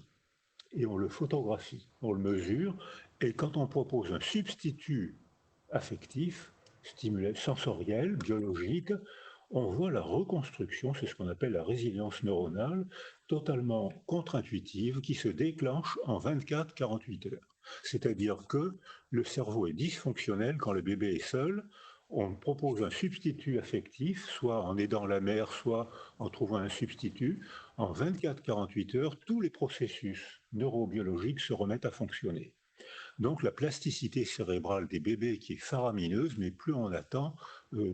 Et on le photographie, on le mesure, et quand on propose un substitut affectif, sensoriel, biologique, on voit la reconstruction, c'est ce qu'on appelle la résilience neuronale, totalement contre-intuitive, qui se déclenche en 24-48 heures. C'est-à-dire que le cerveau est dysfonctionnel quand le bébé est seul. On propose un substitut affectif, soit en aidant la mère, soit en trouvant un substitut. En 24-48 heures, tous les processus neurobiologiques se remettent à fonctionner. Donc la plasticité cérébrale des bébés qui est faramineuse, mais plus on attend,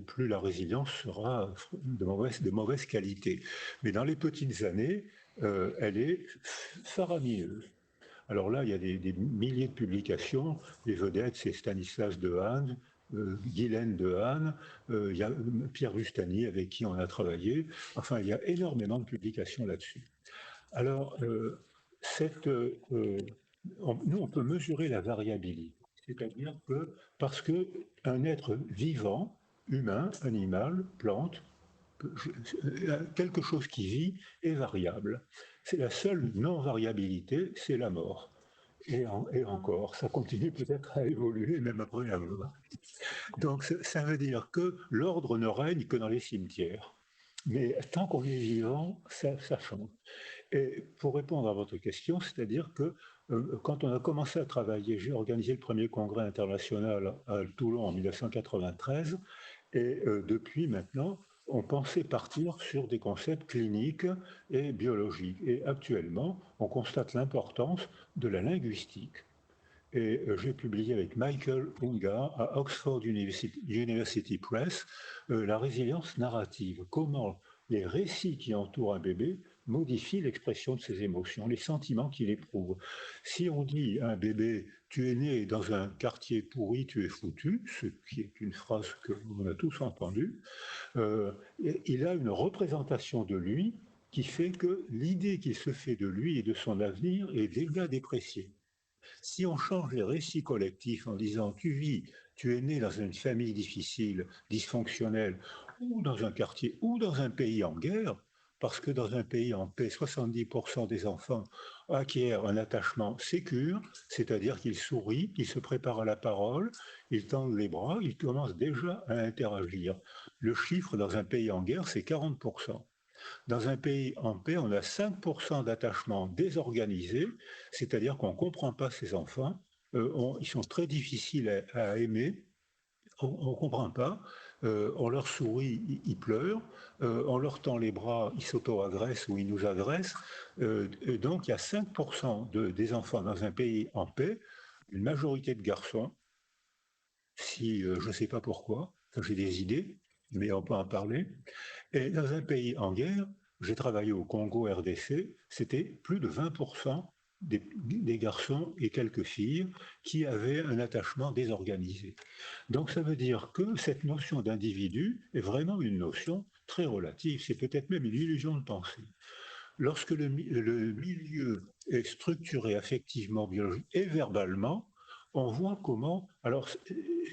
plus la résilience sera de mauvaise qualité. Mais dans les petites années, elle est faramineuse. Alors là, il y a des milliers de publications. Les vedettes, c'est Stanislas Dehaene, Guylaine Dehaene, il y a Pierre Rustani avec qui on a travaillé. Enfin, il y a énormément de publications là-dessus. Alors, nous, on peut mesurer la variabilité. C'est-à-dire que, parce qu'un être vivant, humain, animal, plante, quelque chose qui vit est variable. C'est la seule non-variabilité, c'est la mort. Et encore, ça continue peut-être à évoluer même après la mort. Donc ça veut dire que l'ordre ne règne que dans les cimetières. Mais tant qu'on est vivant, ça change. Et pour répondre à votre question, c'est-à-dire que quand on a commencé à travailler, j'ai organisé le premier congrès international à Toulon en 1993, et depuis maintenant, on pensait partir sur des concepts cliniques et biologiques. Et actuellement, on constate l'importance de la linguistique. Et j'ai publié avec Michael Ungar à Oxford University Press la résilience narrative. Comment les récits qui entourent un bébé modifient l'expression de ses émotions, les sentiments qu'il éprouve. Si on dit à un bébé « tu es né dans un quartier pourri, tu es foutu », ce qui est une phrase que l'on a tous entendue, il a une représentation de lui qui fait que l'idée qu'il se fait de lui et de son avenir est déjà dépréciée. Si on change les récits collectifs en disant tu es né dans une famille difficile, dysfonctionnelle, ou dans un quartier, ou dans un pays en guerre, parce que dans un pays en paix, 70% des enfants acquièrent un attachement sécure, c'est-à-dire qu'ils sourient, qu'ils se préparent à la parole, ils tendent les bras, ils commencent déjà à interagir. Le chiffre dans un pays en guerre, c'est 40%. Dans un pays en paix, on a 5% d'attachement désorganisé, c'est-à-dire qu'on ne comprend pas ces enfants, ils sont très difficiles à aimer, on ne comprend pas, on leur sourit, ils pleurent, on leur tend les bras, ils s'auto-agressent ou ils nous agressent. Donc il y a 5% des enfants dans un pays en paix, une majorité de garçons, si je ne sais pas pourquoi, j'ai des idées, mais on peut en parler. Et dans un pays en guerre, j'ai travaillé au Congo RDC, c'était plus de 20% des garçons et quelques filles qui avaient un attachement désorganisé. Donc ça veut dire que cette notion d'individu est vraiment une notion très relative, c'est peut-être même une illusion de pensée. Lorsque le milieu est structuré affectivement, biologiquement et verbalement, on voit comment alors,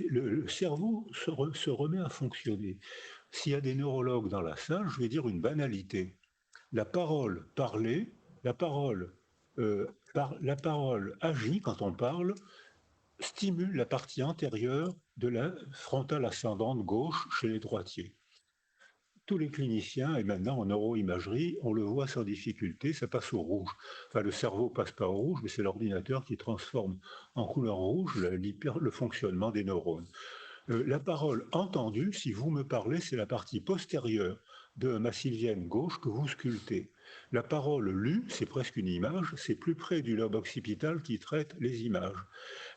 le cerveau se remet à fonctionner. S'il y a des neurologues dans la salle, je vais dire une banalité. La parole parlée, la parole agit quand on parle, stimule la partie antérieure de la frontale ascendante gauche chez les droitiers. Tous les cliniciens, et maintenant en neuroimagerie, on le voit sans difficulté, ça passe au rouge. Enfin, le cerveau passe pas au rouge, mais c'est l'ordinateur qui transforme en couleur rouge le fonctionnement des neurones. La parole entendue, si vous me parlez, c'est la partie postérieure de ma sylvienne gauche que vous sculptez. La parole lue, c'est presque une image, c'est plus près du lobe occipital qui traite les images.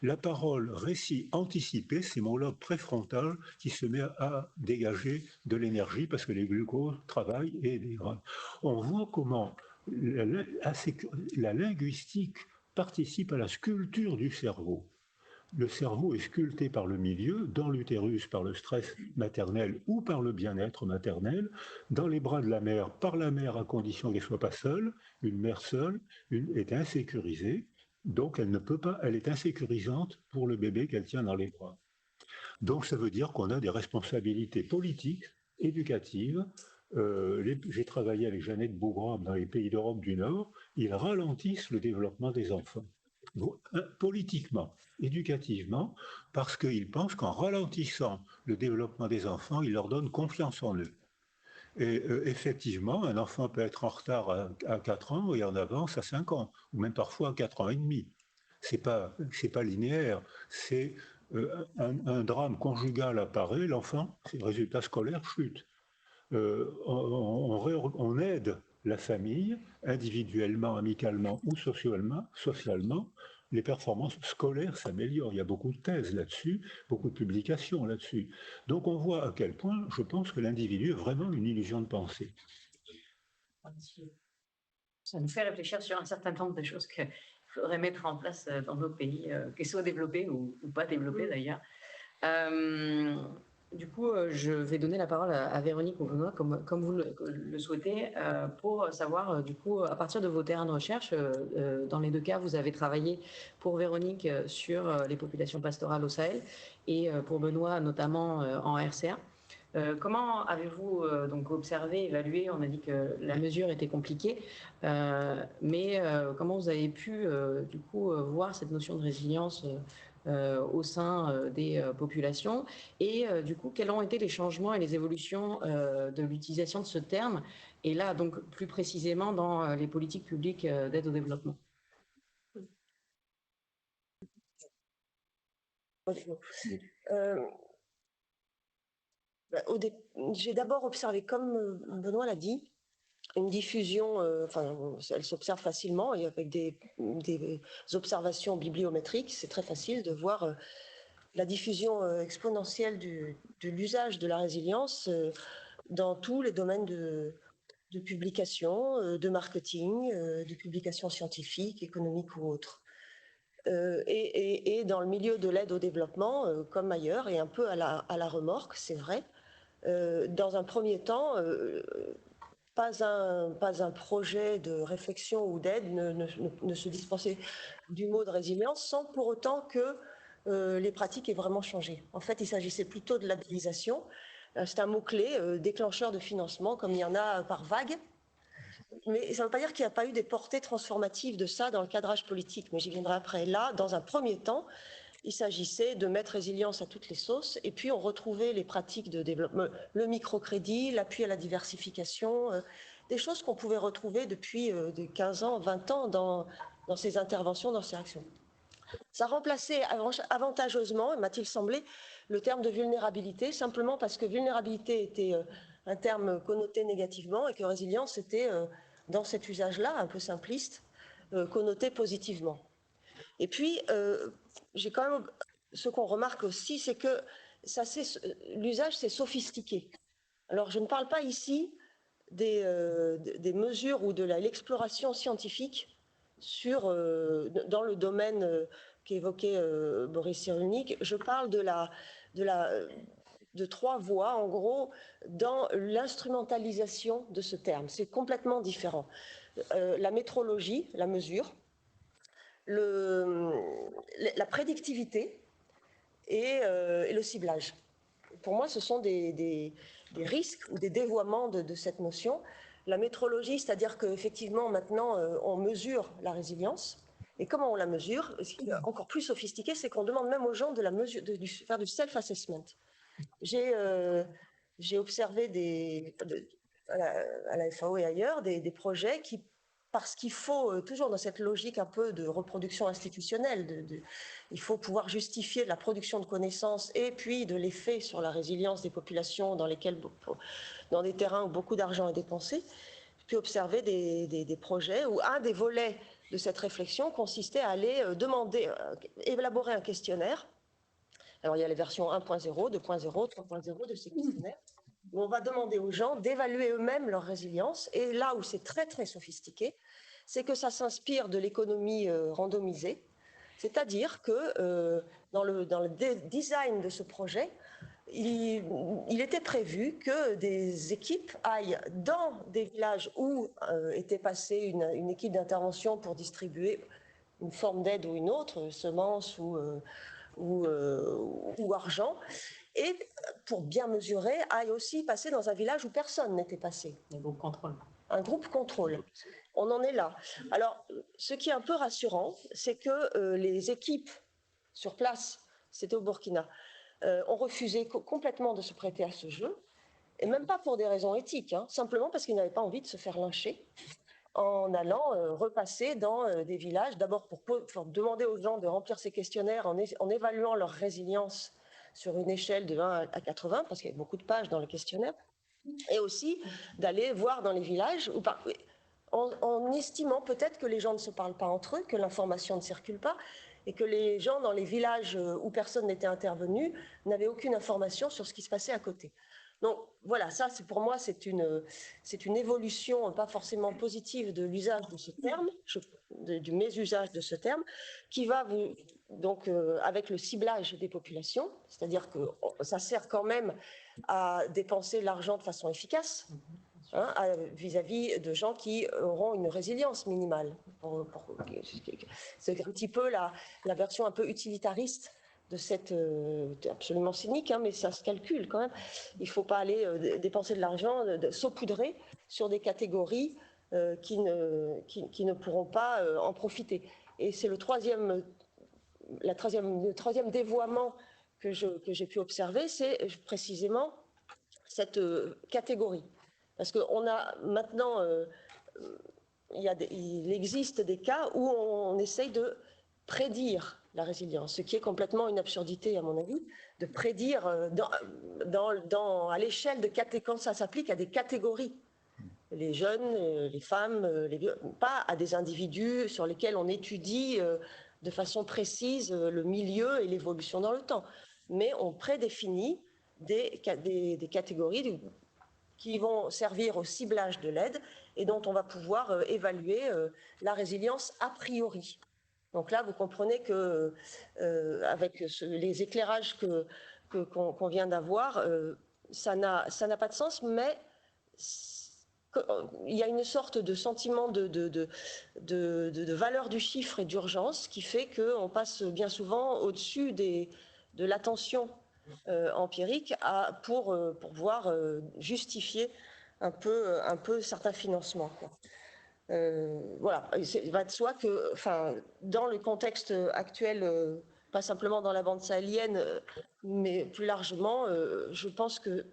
La parole récit anticipé, c'est mon lobe préfrontal qui se met à dégager de l'énergie parce que les glucoses travaillent et dégradent. On voit comment la linguistique participe à la sculpture du cerveau. Le cerveau est sculpté par le milieu, dans l'utérus par le stress maternel ou par le bien-être maternel, dans les bras de la mère par la mère à condition qu'elle ne soit pas seule. Une mère seule est insécurisée, donc elle ne peut pas, elle est insécurisante pour le bébé qu'elle tient dans les bras. Donc ça veut dire qu'on a des responsabilités politiques, éducatives. J'ai travaillé avec Jeannette Bougram dans les pays d'Europe du Nord, ils ralentissent le développement des enfants. Politiquement, éducativement, parce qu'ils pensent qu'en ralentissant le développement des enfants, ils leur donnent confiance en eux. Et effectivement, un enfant peut être en retard à 4 ans et en avance à 5 ans, ou même parfois à 4 ans et demi. C'est pas linéaire, c'est un drame conjugal apparaît, l'enfant, ses résultats scolaires chutent. On aide la famille, individuellement, amicalement ou socialement, les performances scolaires s'améliorent. Il y a beaucoup de thèses là-dessus, beaucoup de publications là-dessus. Donc on voit à quel point je pense que l'individu est vraiment une illusion de pensée. Ça nous fait réfléchir sur un certain nombre de choses qu'il faudrait mettre en place dans nos pays, qu'ils soient développés ou pas développés d'ailleurs. Du coup, je vais donner la parole à Véronique ou Benoît, comme vous le souhaitez, pour savoir, du coup, à partir de vos terrains de recherche, dans les deux cas, vous avez travaillé pour Véronique sur les populations pastorales au Sahel et pour Benoît, notamment en RCA. Comment avez-vous donc observé, évalué, on a dit que la mesure était compliquée, mais comment vous avez pu, du coup, voir cette notion de résilience au sein des populations et du coup quels ont été les changements et les évolutions de l'utilisation de ce terme et là donc plus précisément dans les politiques publiques d'aide au développement. J'ai d'abord observé, comme Benoît l'a dit, une diffusion, elle s'observe facilement et avec des observations bibliométriques, c'est très facile de voir la diffusion exponentielle de l'usage de la résilience dans tous les domaines de publication, de marketing, de publication scientifique, économique ou autre. Et dans le milieu de l'aide au développement, comme ailleurs, et un peu à la remorque, c'est vrai. Dans un premier temps, pas un projet de réflexion ou d'aide ne se dispensait du mot de résilience sans pour autant que les pratiques aient vraiment changé. En fait, il s'agissait plutôt de labellisation. C'est un mot-clé, déclencheur de financement, comme il y en a par vague. Mais ça ne veut pas dire qu'il n'y a pas eu des portées transformatives de ça dans le cadrage politique, mais j'y viendrai après. Là, dans un premier temps, il s'agissait de mettre résilience à toutes les sauces, et puis on retrouvait les pratiques de développement, le microcrédit, l'appui à la diversification, des choses qu'on pouvait retrouver depuis 15 ans, 20 ans dans ces interventions, dans ces actions. Ça remplaçait avantageusement, m'a-t-il semblé, le terme de vulnérabilité, simplement parce que vulnérabilité était un terme connoté négativement et que résilience était, dans cet usage-là, un peu simpliste, connoté positivement. Et puis, j'ai quand même, ce qu'on remarque aussi, c'est que l'usage s'est sophistiqué. Alors, je ne parle pas ici des mesures ou de l'exploration scientifique dans le domaine qu'évoquait Boris Cyrulnik. Je parle de 3 voies, en gros, dans l'instrumentalisation de ce terme. C'est complètement différent. La métrologie, la mesure, la prédictivité et le ciblage. Pour moi, ce sont des risques ou des dévoiements de cette notion. La métrologie, c'est-à-dire qu'effectivement, maintenant, on mesure la résilience. Et comment on la mesure? Ce qui est encore plus sophistiqué, c'est qu'on demande même aux gens de faire du self-assessment. J'ai observé à la FAO et ailleurs des projets qui, parce qu'il faut toujours dans cette logique un peu de reproduction institutionnelle, il faut pouvoir justifier de la production de connaissances et puis de l'effet sur la résilience des populations dans des terrains où beaucoup d'argent est dépensé. J'ai pu observer des projets où un des volets de cette réflexion consistait à aller élaborer un questionnaire. Alors il y a les versions 1.0, 2.0, 3.0 de ces questionnaires, où on va demander aux gens d'évaluer eux-mêmes leur résilience. Et là où c'est très très sophistiqué, c'est que ça s'inspire de l'économie randomisée, c'est-à-dire que dans le design de ce projet, il était prévu que des équipes aillent dans des villages où était passée une équipe d'intervention pour distribuer une forme d'aide ou une autre, semences ou argent, et pour bien mesurer, aille aussi passer dans un village où personne n'était passé. Un groupe contrôle. Un groupe contrôle. On en est là. Alors, ce qui est un peu rassurant, c'est que les équipes sur place, c'était au Burkina, ont refusé complètement de se prêter à ce jeu, et même pas pour des raisons éthiques, simplement parce qu'ils n'avaient pas envie de se faire lyncher en allant repasser dans des villages, d'abord pour demander aux gens de remplir ces questionnaires en évaluant leur résilience sur une échelle de 1 à 80, parce qu'il y a beaucoup de pages dans le questionnaire, et aussi d'aller voir dans les villages, en estimant peut-être que les gens ne se parlent pas entre eux, que l'information ne circule pas, et que les gens dans les villages où personne n'était intervenu n'avaient aucune information sur ce qui se passait à côté. Donc voilà, ça pour moi c'est une évolution pas forcément positive de l'usage de ce terme, du mésusage de ce terme, qui va donc avec le ciblage des populations, c'est-à-dire que ça sert quand même à dépenser l'argent de façon efficace, vis-à-vis de gens qui auront une résilience minimale. C'est un petit peu la version un peu utilitariste de cette, absolument cynique, mais ça se calcule quand même. Il ne faut pas aller dépenser de l'argent, saupoudrer sur des catégories qui ne pourront pas en profiter. Et c'est le troisième dévoiement que j'ai pu observer, c'est précisément cette catégorie. Parce qu'on a maintenant, il existe des cas où on essaye de prédire la résilience, ce qui est complètement une absurdité à mon avis, de prédire à l'échelle de quand ça s'applique à des catégories, les jeunes, les femmes, pas à des individus sur lesquels on étudie de façon précise le milieu et l'évolution dans le temps, mais on prédéfinit des catégories qui vont servir au ciblage de l'aide et dont on va pouvoir évaluer la résilience a priori. Donc là, vous comprenez que avec les éclairages qu'on vient d'avoir, ça n'a pas de sens, mais il y a une sorte de sentiment de valeur du chiffre et d'urgence qui fait qu'on passe bien souvent au-dessus de l'attention empirique pour pouvoir justifier un peu certains financements, quoi. Voilà, il va de soi que, enfin, dans le contexte actuel, pas simplement dans la bande sahélienne, mais plus largement, je pense que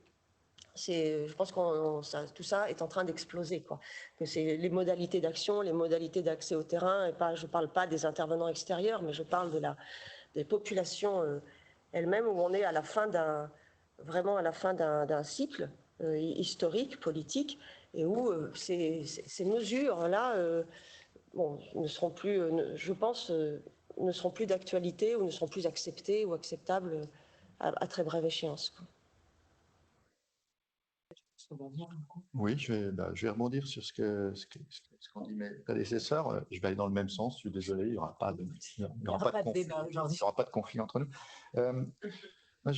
tout ça est en train d'exploser, quoi. Que c'est les modalités d'action, les modalités d'accès au terrain, et pas, je ne parle pas des intervenants extérieurs, mais je parle des populations elles-mêmes, où on est à la fin vraiment à la fin d'un cycle historique, politique, et où ces mesures-là bon, ne seront plus, je pense, ne seront plus d'actualité ou ne seront plus acceptées ou acceptables à très brève échéance, quoi. Oui, je vais rebondir sur ce qu'ont dit mes prédécesseurs. Je vais aller dans le même sens, je suis désolé, il n'y aura pas de débat aujourd'hui. il y aura pas de conflit entre nous. Moi,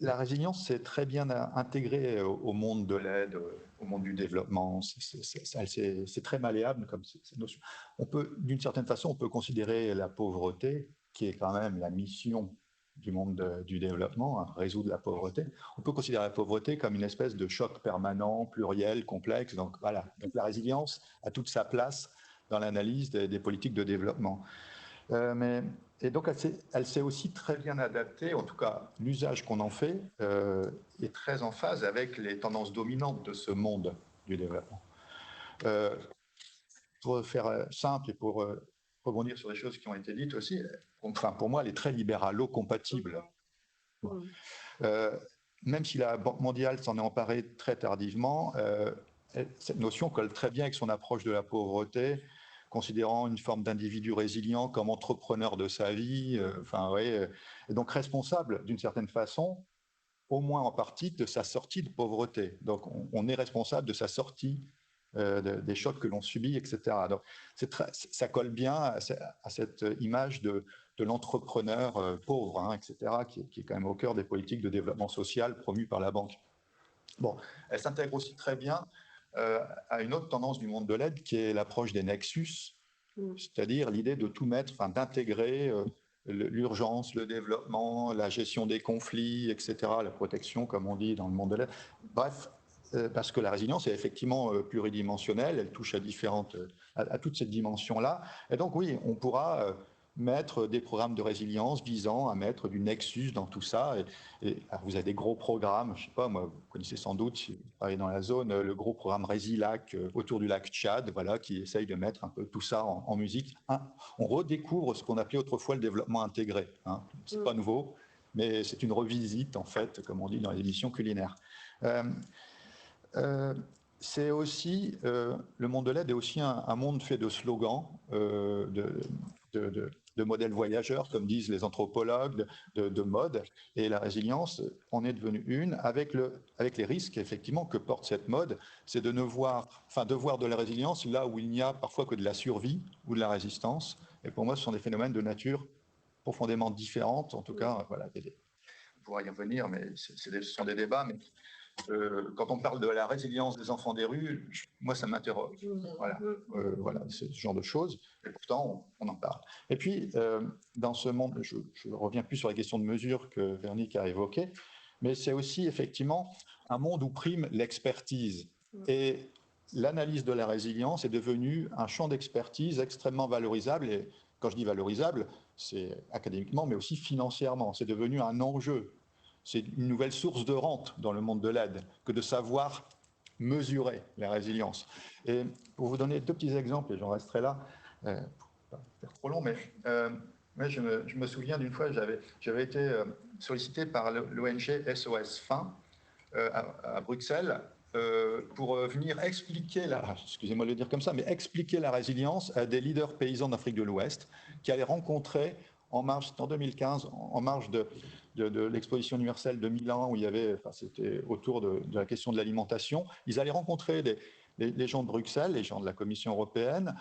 la résilience, c'est très bien intégré au monde de l'aide, au monde du développement. C'est très malléable comme cette notion. D'une certaine façon, on peut considérer la pauvreté, qui est quand même la mission du monde du développement, hein, résoudre la pauvreté. On peut considérer la pauvreté comme une espèce de choc permanent, pluriel, complexe. Donc voilà. Donc la résilience a toute sa place dans l'analyse des politiques de développement. Et donc, elle s'est aussi très bien adaptée, en tout cas, l'usage qu'on en fait est très en phase avec les tendances dominantes de ce monde du développement. Pour faire simple et pour rebondir sur les choses qui ont été dites aussi, enfin, pour moi, elle est très libéralo-compatible. Même si la Banque mondiale s'en est emparée très tardivement, cette notion colle très bien avec son approche de la pauvreté, considérant une forme d'individu résilient comme entrepreneur de sa vie, et donc responsable d'une certaine façon, au moins en partie, de sa sortie de pauvreté. Donc on est responsable de sa sortie des chocs que l'on subit, etc. Donc ça colle bien à cette image de l'entrepreneur pauvre, hein, etc., qui est quand même au cœur des politiques de développement social promues par la Banque. Bon, elle s'intègre aussi très bien à une autre tendance du monde de l'aide qui est l'approche des nexus, c'est-à-dire l'idée de tout mettre, enfin d'intégrer l'urgence, le développement, la gestion des conflits, etc., la protection, comme on dit dans le monde de l'aide. Bref, parce que la résilience est effectivement pluridimensionnelle, elle touche à toutes ces dimensions-là. Et donc oui, on pourra mettre des programmes de résilience visant à mettre du nexus dans tout ça. Alors vous avez des gros programmes, je ne sais pas, moi, vous connaissez sans doute, si vous travaillez dans la zone, le gros programme Résilac autour du lac Tchad, voilà, qui essaye de mettre un peu tout ça en musique. On redécouvre ce qu'on appelait autrefois le développement intégré. Hein. Ce n'est pas nouveau, mais c'est une revisite, en fait, comme on dit dans les émissions culinaires. C'est aussi, le monde de l'aide est aussi un monde fait de slogans, de modèles voyageurs, comme disent les anthropologues, de mode. Et la résilience en est devenue une, avec les risques, effectivement, que porte cette mode, c'est de voir de la résilience là où il n'y a parfois que de la survie ou de la résistance. Et pour moi, ce sont des phénomènes de nature profondément différentes. En tout cas, voilà, on pourra y revenir, mais ce sont des débats. Mais quand on parle de la résilience des enfants des rues, moi, ça m'interroge. Voilà, c'est ce genre de choses. Et pourtant, on en parle. Et puis, dans ce monde, je reviens plus sur la question de mesure que Véronique a évoquée, mais c'est aussi effectivement un monde où prime l'expertise. Et l'analyse de la résilience est devenue un champ d'expertise extrêmement valorisable. Et quand je dis valorisable, c'est académiquement, mais aussi financièrement. C'est devenu un enjeu. C'est une nouvelle source de rente dans le monde de l'aide que de savoir mesurer la résilience. Et pour vous donner deux petits exemples, et j'en resterai là, pour ne pas faire trop long, mais moi, je me souviens d'une fois, j'avais été sollicité par l'ONG SOS Faim à Bruxelles pour venir expliquer, excusez-moi de le dire comme ça, mais expliquer la résilience à des leaders paysans d'Afrique de l'Ouest qui allaient rencontrer en 2015, en marge de l'exposition universelle de Milan, où il y avait, c'était autour de la question de l'alimentation. Ils allaient rencontrer les gens de Bruxelles, les gens de la Commission européenne,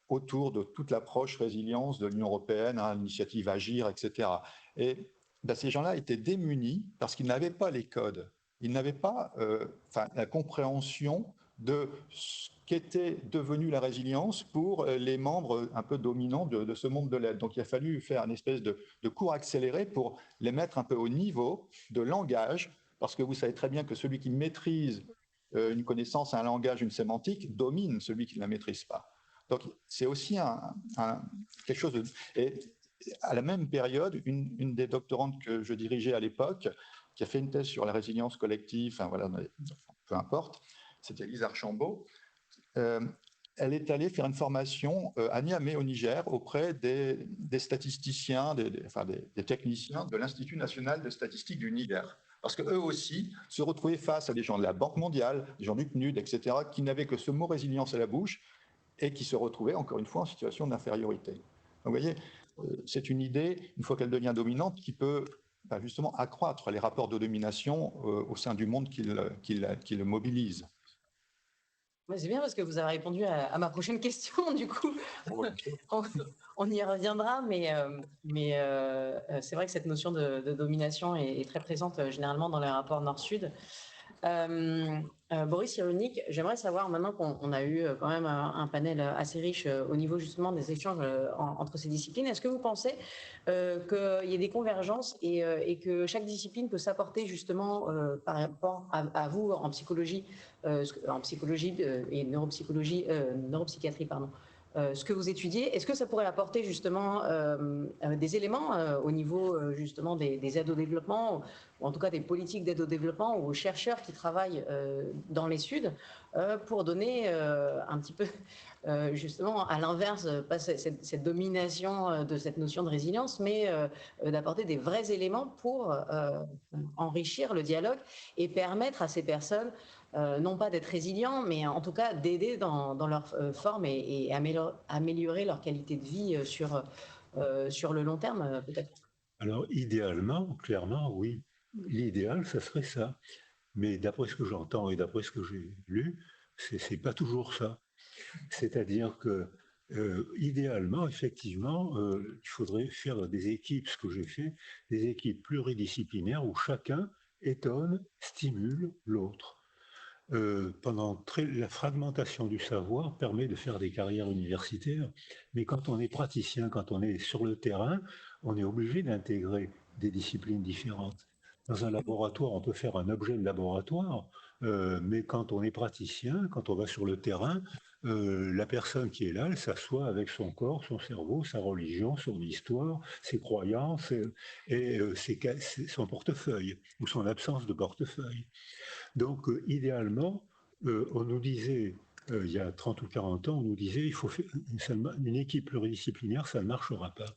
autour de toute l'approche résilience de l'Union européenne, hein, l'initiative Agir, etc. Et ces gens-là étaient démunis parce qu'ils n'avaient pas les codes. Ils n'avaient pas la compréhension de ce qu'était devenue la résilience pour les membres un peu dominants de ce monde de l'aide. Donc il a fallu faire une espèce de cours accéléré pour les mettre un peu au niveau de langage, parce que vous savez très bien que celui qui maîtrise une connaissance, un langage, une sémantique, domine celui qui ne la maîtrise pas. Donc, c'est aussi quelque chose de... Et à la même période, une des doctorantes que je dirigeais à l'époque, qui a fait une thèse sur la résilience collective, enfin voilà, peu importe, c'était Lise Archambault, elle est allée faire une formation à Niamey au Niger auprès des statisticiens, des techniciens de l'Institut national de statistique du Niger. Parce qu'eux aussi se retrouvaient face à des gens de la Banque mondiale, des gens du PNUD, etc., qui n'avaient que ce mot résilience à la bouche et qui se retrouvaient, encore une fois, en situation d'infériorité. Donc, vous voyez, c'est une idée, une fois qu'elle devient dominante, qui peut justement accroître les rapports de domination au sein du monde qui le mobilise. C'est bien parce que vous avez répondu à ma prochaine question, du coup. On y reviendra, mais c'est vrai que cette notion de domination est très présente généralement dans les rapports Nord-Sud. Boris Cyrulnik, j'aimerais savoir, maintenant qu'on a eu quand même un panel assez riche au niveau justement des échanges entre ces disciplines, est-ce que vous pensez qu'il y ait des convergences et que chaque discipline peut s'apporter justement par rapport à vous en psychologie et neuropsychiatrie, pardon, ce que vous étudiez, est-ce que ça pourrait apporter justement des éléments au niveau justement des aides au développement, ou en tout cas des politiques d'aide au développement, ou aux chercheurs qui travaillent dans les Suds, pour donner un petit peu justement à l'inverse, pas cette domination de cette notion de résilience, mais d'apporter des vrais éléments pour enrichir le dialogue et permettre à ces personnes non pas d'être résilients, mais en tout cas d'aider dans leur forme et améliorer leur qualité de vie sur le long terme, peut-être. Alors, idéalement, clairement, oui. L'idéal, ça serait ça. Mais d'après ce que j'entends et d'après ce que j'ai lu, c'est pas toujours ça. C'est-à-dire que, idéalement, effectivement, il faudrait faire des équipes, ce que j'ai fait, des équipes pluridisciplinaires où chacun étonne, stimule l'autre. La fragmentation du savoir permet de faire des carrières universitaires, mais quand on est praticien, quand on est sur le terrain, on est obligé d'intégrer des disciplines différentes. Dans un laboratoire, on peut faire un objet de laboratoire, mais quand on est praticien, quand on va sur le terrain, la personne qui est là, elle s'assoit avec son corps, son cerveau, sa religion, son histoire, ses croyances et son portefeuille ou son absence de portefeuille. Donc, idéalement, on nous disait, il y a 30 ou 40 ans, on nous disait, il faut faire une équipe pluridisciplinaire, ça ne marchera pas.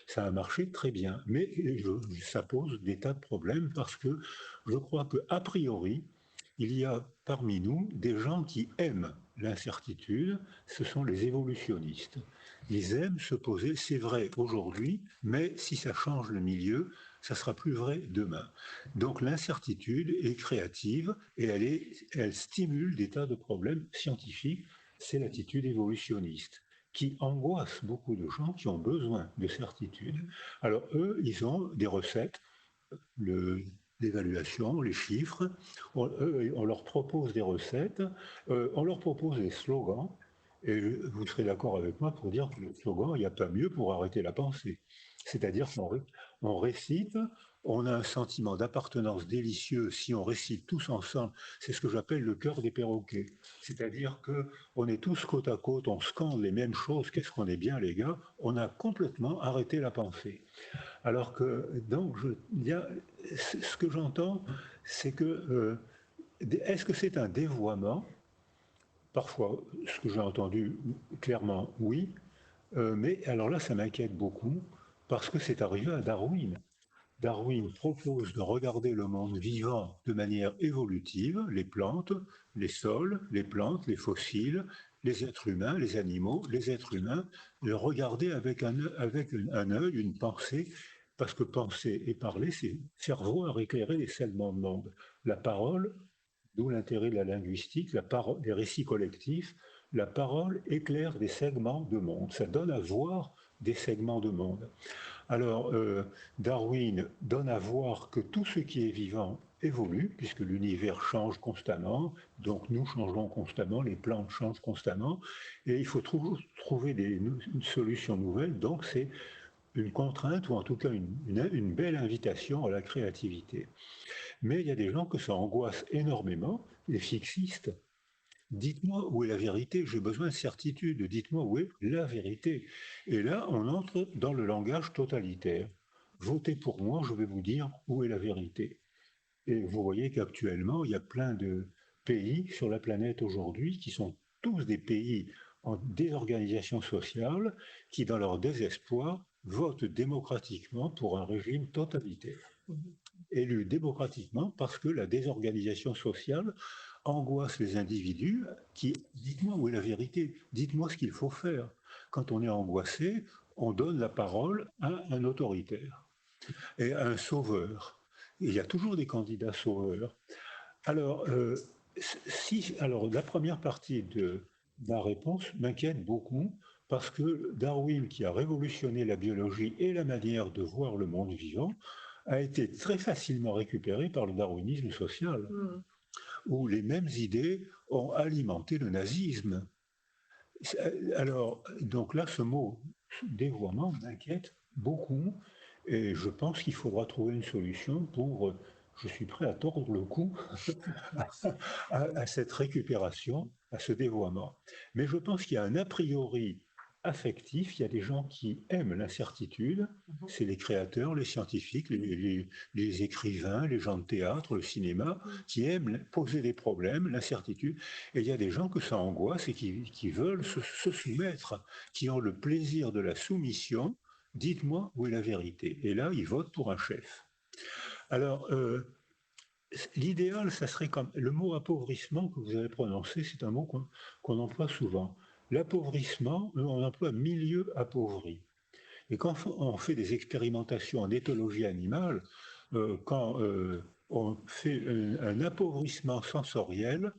Ça a marché très bien, mais ça pose des tas de problèmes parce que je crois qu'a priori, il y a parmi nous des gens qui aiment l'incertitude, ce sont les évolutionnistes. Ils aiment se poser, c'est vrai aujourd'hui, mais si ça change le milieu, ça sera plus vrai demain. Donc l'incertitude est créative et elle stimule des tas de problèmes scientifiques. C'est l'attitude évolutionniste qui angoisse beaucoup de gens qui ont besoin de certitude. Alors eux, ils ont des recettes, l'évaluation, les chiffres, on leur propose des recettes, on leur propose des slogans, et vous serez d'accord avec moi pour dire que le slogan, il n'y a pas mieux pour arrêter la pensée. C'est-à-dire qu'on récite, on a un sentiment d'appartenance délicieux si on récite tous ensemble. C'est ce que j'appelle le cœur des perroquets. C'est-à-dire qu'on est tous côte à côte, on scande les mêmes choses. Qu'est-ce qu'on est bien, les gars? On a complètement arrêté la pensée. Alors que, donc, ce que j'entends, c'est que, est-ce que c'est un dévoiement? Parfois, ce que j'ai entendu, clairement, oui. Mais alors là, ça m'inquiète beaucoup, parce que c'est arrivé à Darwin. Darwin propose de regarder le monde vivant de manière évolutive, les plantes, les sols, les plantes, les fossiles, les êtres humains, les animaux, les êtres humains, le regarder avec un œil, une pensée, parce que penser et parler, c'est faire voir, éclairer les segments de monde. La parole, d'où l'intérêt de la linguistique, des récits collectifs, la parole éclaire des segments de monde. Ça donne à voir des segments de monde. Alors, Darwin donne à voir que tout ce qui est vivant évolue, puisque l'univers change constamment, donc nous changeons constamment, les plantes changent constamment, et il faut trouver une solution nouvelle, donc c'est une contrainte ou en tout cas une belle invitation à la créativité. Mais il y a des gens que ça angoisse énormément, les fixistes. Dites-moi où est la vérité, j'ai besoin de certitude, dites-moi où est la vérité. Et là, on entre dans le langage totalitaire. Votez pour moi, je vais vous dire où est la vérité. Et vous voyez qu'actuellement, il y a plein de pays sur la planète aujourd'hui qui sont tous des pays en désorganisation sociale qui, dans leur désespoir, votent démocratiquement pour un régime totalitaire. Élu démocratiquement parce que la désorganisation sociale angoisse les individus qui, dites-moi où est la vérité, dites-moi ce qu'il faut faire. Quand on est angoissé, on donne la parole à un autoritaire et à un sauveur. Il y a toujours des candidats sauveurs. Alors, alors la première partie de ma réponse m'inquiète beaucoup parce que Darwin, qui a révolutionné la biologie et la manière de voir le monde vivant, a été très facilement récupéré par le darwinisme social, où les mêmes idées ont alimenté le nazisme. Alors, donc là, ce mot dévoiement m'inquiète beaucoup. Et je pense qu'il faudra trouver une solution pour, je suis prêt à tordre le cou à cette récupération, à ce dévoiement. Mais je pense qu'il y a un a priori affectif, il y a des gens qui aiment l'incertitude, c'est les créateurs, les scientifiques, les écrivains, les gens de théâtre, le cinéma, qui aiment poser des problèmes, l'incertitude, et il y a des gens que ça angoisse et qui veulent se soumettre, qui ont le plaisir de la soumission. Dites-moi où est la vérité. Et là, ils votent pour un chef. Alors, l'idéal, ça serait comme le mot appauvrissement que vous avez prononcé, c'est un mot qu'on emploie souvent. L'appauvrissement, on emploie milieu appauvri. Et quand on fait des expérimentations en éthologie animale, quand on fait un appauvrissement sensoriel,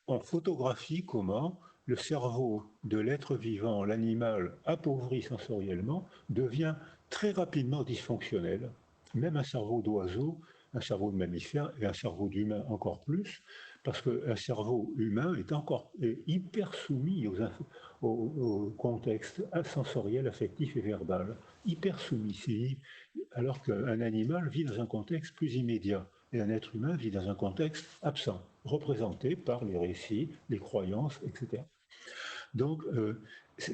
on photographie comment le cerveau de l'être vivant, l'animal appauvri sensoriellement, devient très rapidement dysfonctionnel. Même un cerveau d'oiseau, un cerveau de mammifère et un cerveau d'humain encore plus, parce qu'un cerveau humain est hyper soumis au contexte sensoriel, affectif et verbal. Hyper soumis, alors qu'un animal vit dans un contexte plus immédiat. Et un être humain vit dans un contexte absent, représenté par les récits, les croyances, etc. Donc,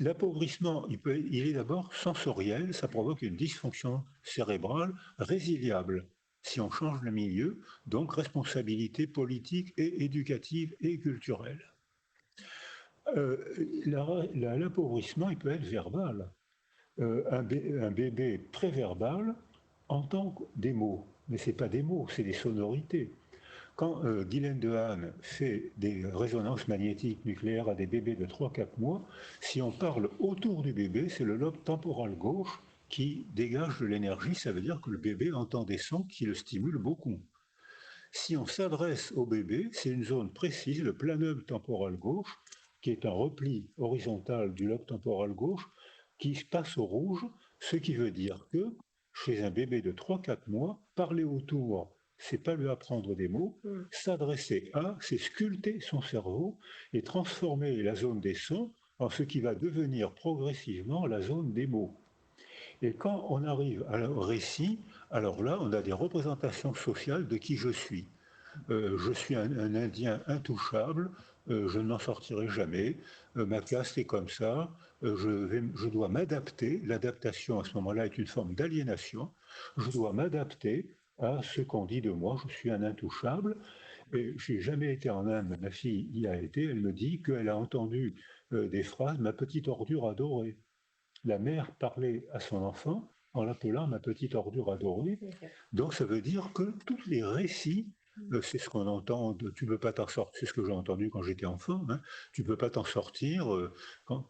l'appauvrissement, il est d'abord sensoriel, ça provoque une dysfonction cérébrale résiliable si on change le milieu, donc responsabilité politique et éducative et culturelle. L'appauvrissement, il peut être verbal. Un bébé préverbal entend des mots, mais ce n'est pas des mots, c'est des sonorités. Quand Guylaine Dehaene fait des résonances magnétiques nucléaires à des bébés de 3-4 mois, si on parle autour du bébé, c'est le lobe temporal gauche qui dégage de l'énergie, ça veut dire que le bébé entend des sons qui le stimulent beaucoup. Si on s'adresse au bébé, c'est une zone précise, le planum temporal gauche, qui est un repli horizontal du lobe temporal gauche, qui se passe au rouge, ce qui veut dire que chez un bébé de 3-4 mois, parler autour, c'est pas lui apprendre des mots, s'adresser à, c'est sculpter son cerveau et transformer la zone des sons en ce qui va devenir progressivement la zone des mots. Et quand on arrive au récit, alors là, on a des représentations sociales de qui je suis. Je suis un Indien intouchable, je n'en sortirai jamais, ma caste est comme ça, je dois m'adapter, l'adaptation à ce moment-là est une forme d'aliénation, je dois m'adapter à ce qu'on dit de moi, je suis un intouchable, et je n'ai jamais été en Inde, ma fille y a été, elle me dit qu'elle a entendu des phrases, ma petite ordure adorée. La mère parlait à son enfant en l'appelant ma petite ordure adorée, donc ça veut dire que tous les récits, c'est ce qu'on entend, tu ne peux pas t'en sortir, c'est ce que j'ai entendu quand j'étais enfant, hein, tu ne peux pas t'en sortir, quand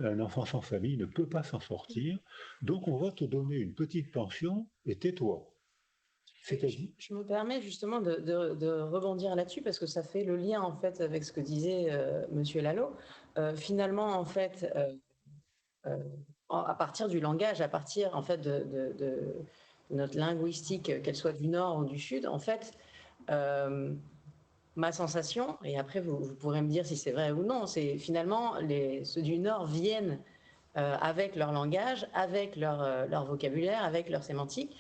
un enfant sans famille ne peut pas s'en sortir, donc on va te donner une petite pension et tais-toi. Je me permets justement de rebondir là-dessus parce que ça fait le lien en fait avec ce que disait Monsieur Lalo. Finalement, en fait, à partir du langage, à partir en fait de notre linguistique, qu'elle soit du nord ou du sud, en fait, ma sensation, et après vous pourrez me dire si c'est vrai ou non, c'est finalement ceux du nord viennent avec leur langage, avec leur vocabulaire, avec leur sémantique,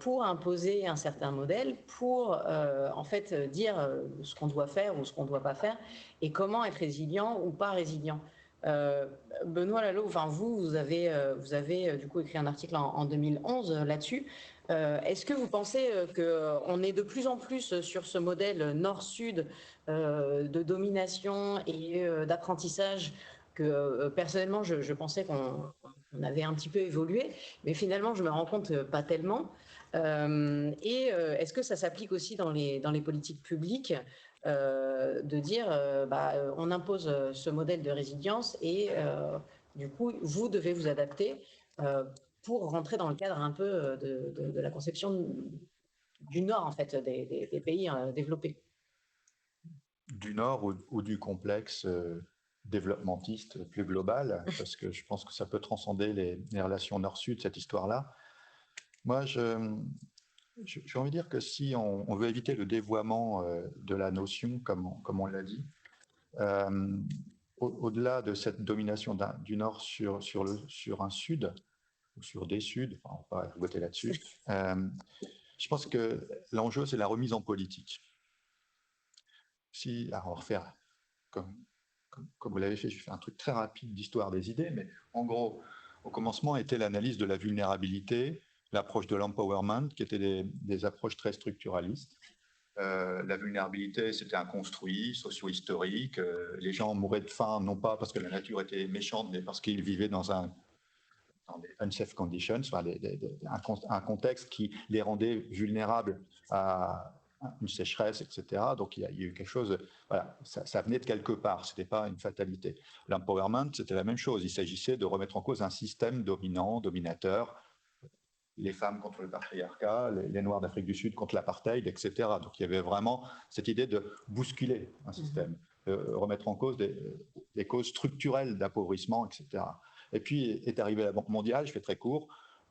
pour imposer un certain modèle, pour en fait dire ce qu'on doit faire ou ce qu'on ne doit pas faire, et comment être résilient ou pas résilient. Benoît Lallot, enfin vous avez du coup écrit un article en 2011 là-dessus. Est-ce que vous pensez qu'on est de plus en plus sur ce modèle nord-sud de domination et d'apprentissage que personnellement je pensais qu'on avait un petit peu évolué, mais finalement je me rends compte pas tellement. Est-ce que ça s'applique aussi dans les politiques publiques de dire on impose ce modèle de résilience et du coup vous devez vous adapter pour rentrer dans le cadre un peu de la conception du Nord en fait des pays développés. Du Nord ou du complexe développementiste plus global, parce que je pense que ça peut transcender les relations Nord-Sud, cette histoire-là. Moi, j'ai envie de dire que si on veut éviter le dévoiement de la notion, comme on l'a dit, au-delà de cette domination du Nord sur un Sud, ou sur des Suds, enfin, on va pas rigoter là-dessus, je pense que l'enjeu, c'est la remise en politique. Alors on va refaire comme vous l'avez fait, je fais un truc très rapide d'histoire des idées, mais en gros, au commencement était l'analyse de la vulnérabilité, l'approche de l'empowerment, qui étaient des approches très structuralistes. La vulnérabilité, c'était un construit socio-historique. Les gens mouraient de faim, non pas parce que la nature était méchante, mais parce qu'ils vivaient dans des unsafe conditions, un contexte qui les rendait vulnérables à une sécheresse, etc. Donc il y a eu quelque chose, voilà, ça venait de quelque part, ce n'était pas une fatalité. L'empowerment, c'était la même chose, il s'agissait de remettre en cause un système dominant, dominateur, les femmes contre le patriarcat, les Noirs d'Afrique du Sud contre l'apartheid, etc. Donc il y avait vraiment cette idée de bousculer un système, de remettre en cause des causes structurelles d'appauvrissement, etc. Et puis est arrivée la Banque mondiale, je fais très court,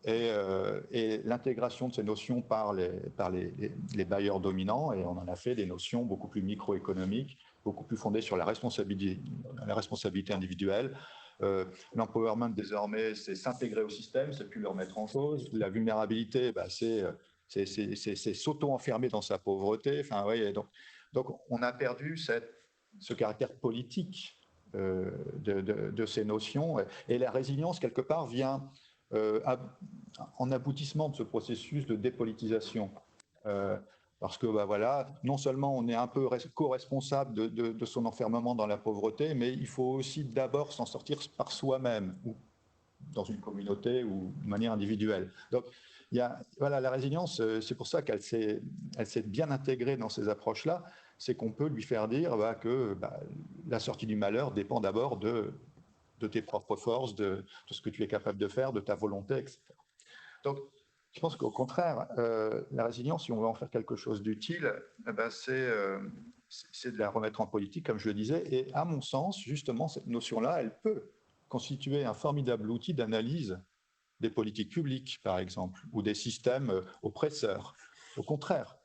et l'intégration de ces notions par les bailleurs dominants, et on en a fait des notions beaucoup plus microéconomiques, beaucoup plus fondées sur la responsabilité individuelle. L'empowerment désormais, c'est s'intégrer au système, c'est plus le remettre en cause. La vulnérabilité, c'est s'auto-enfermer dans sa pauvreté. Enfin, ouais, donc on a perdu ce caractère politique de ces notions. Et la résilience, quelque part, vient en aboutissement de ce processus de dépolitisation. Parce que voilà, non seulement on est un peu co-responsable de son enfermement dans la pauvreté, mais il faut aussi d'abord s'en sortir par soi-même, ou dans une communauté, ou de manière individuelle. Donc, voilà, la résilience, c'est pour ça qu'elle s'est bien intégrée dans ces approches-là, c'est qu'on peut lui faire dire que la sortie du malheur dépend d'abord de tes propres forces, de ce que tu es capable de faire, de ta volonté, etc. Donc, je pense qu'au contraire, la résilience, si on veut en faire quelque chose d'utile, c'est de la remettre en politique, comme je le disais. Et à mon sens, justement, cette notion-là, elle peut constituer un formidable outil d'analyse des politiques publiques, par exemple, ou des systèmes oppresseurs. Au contraire,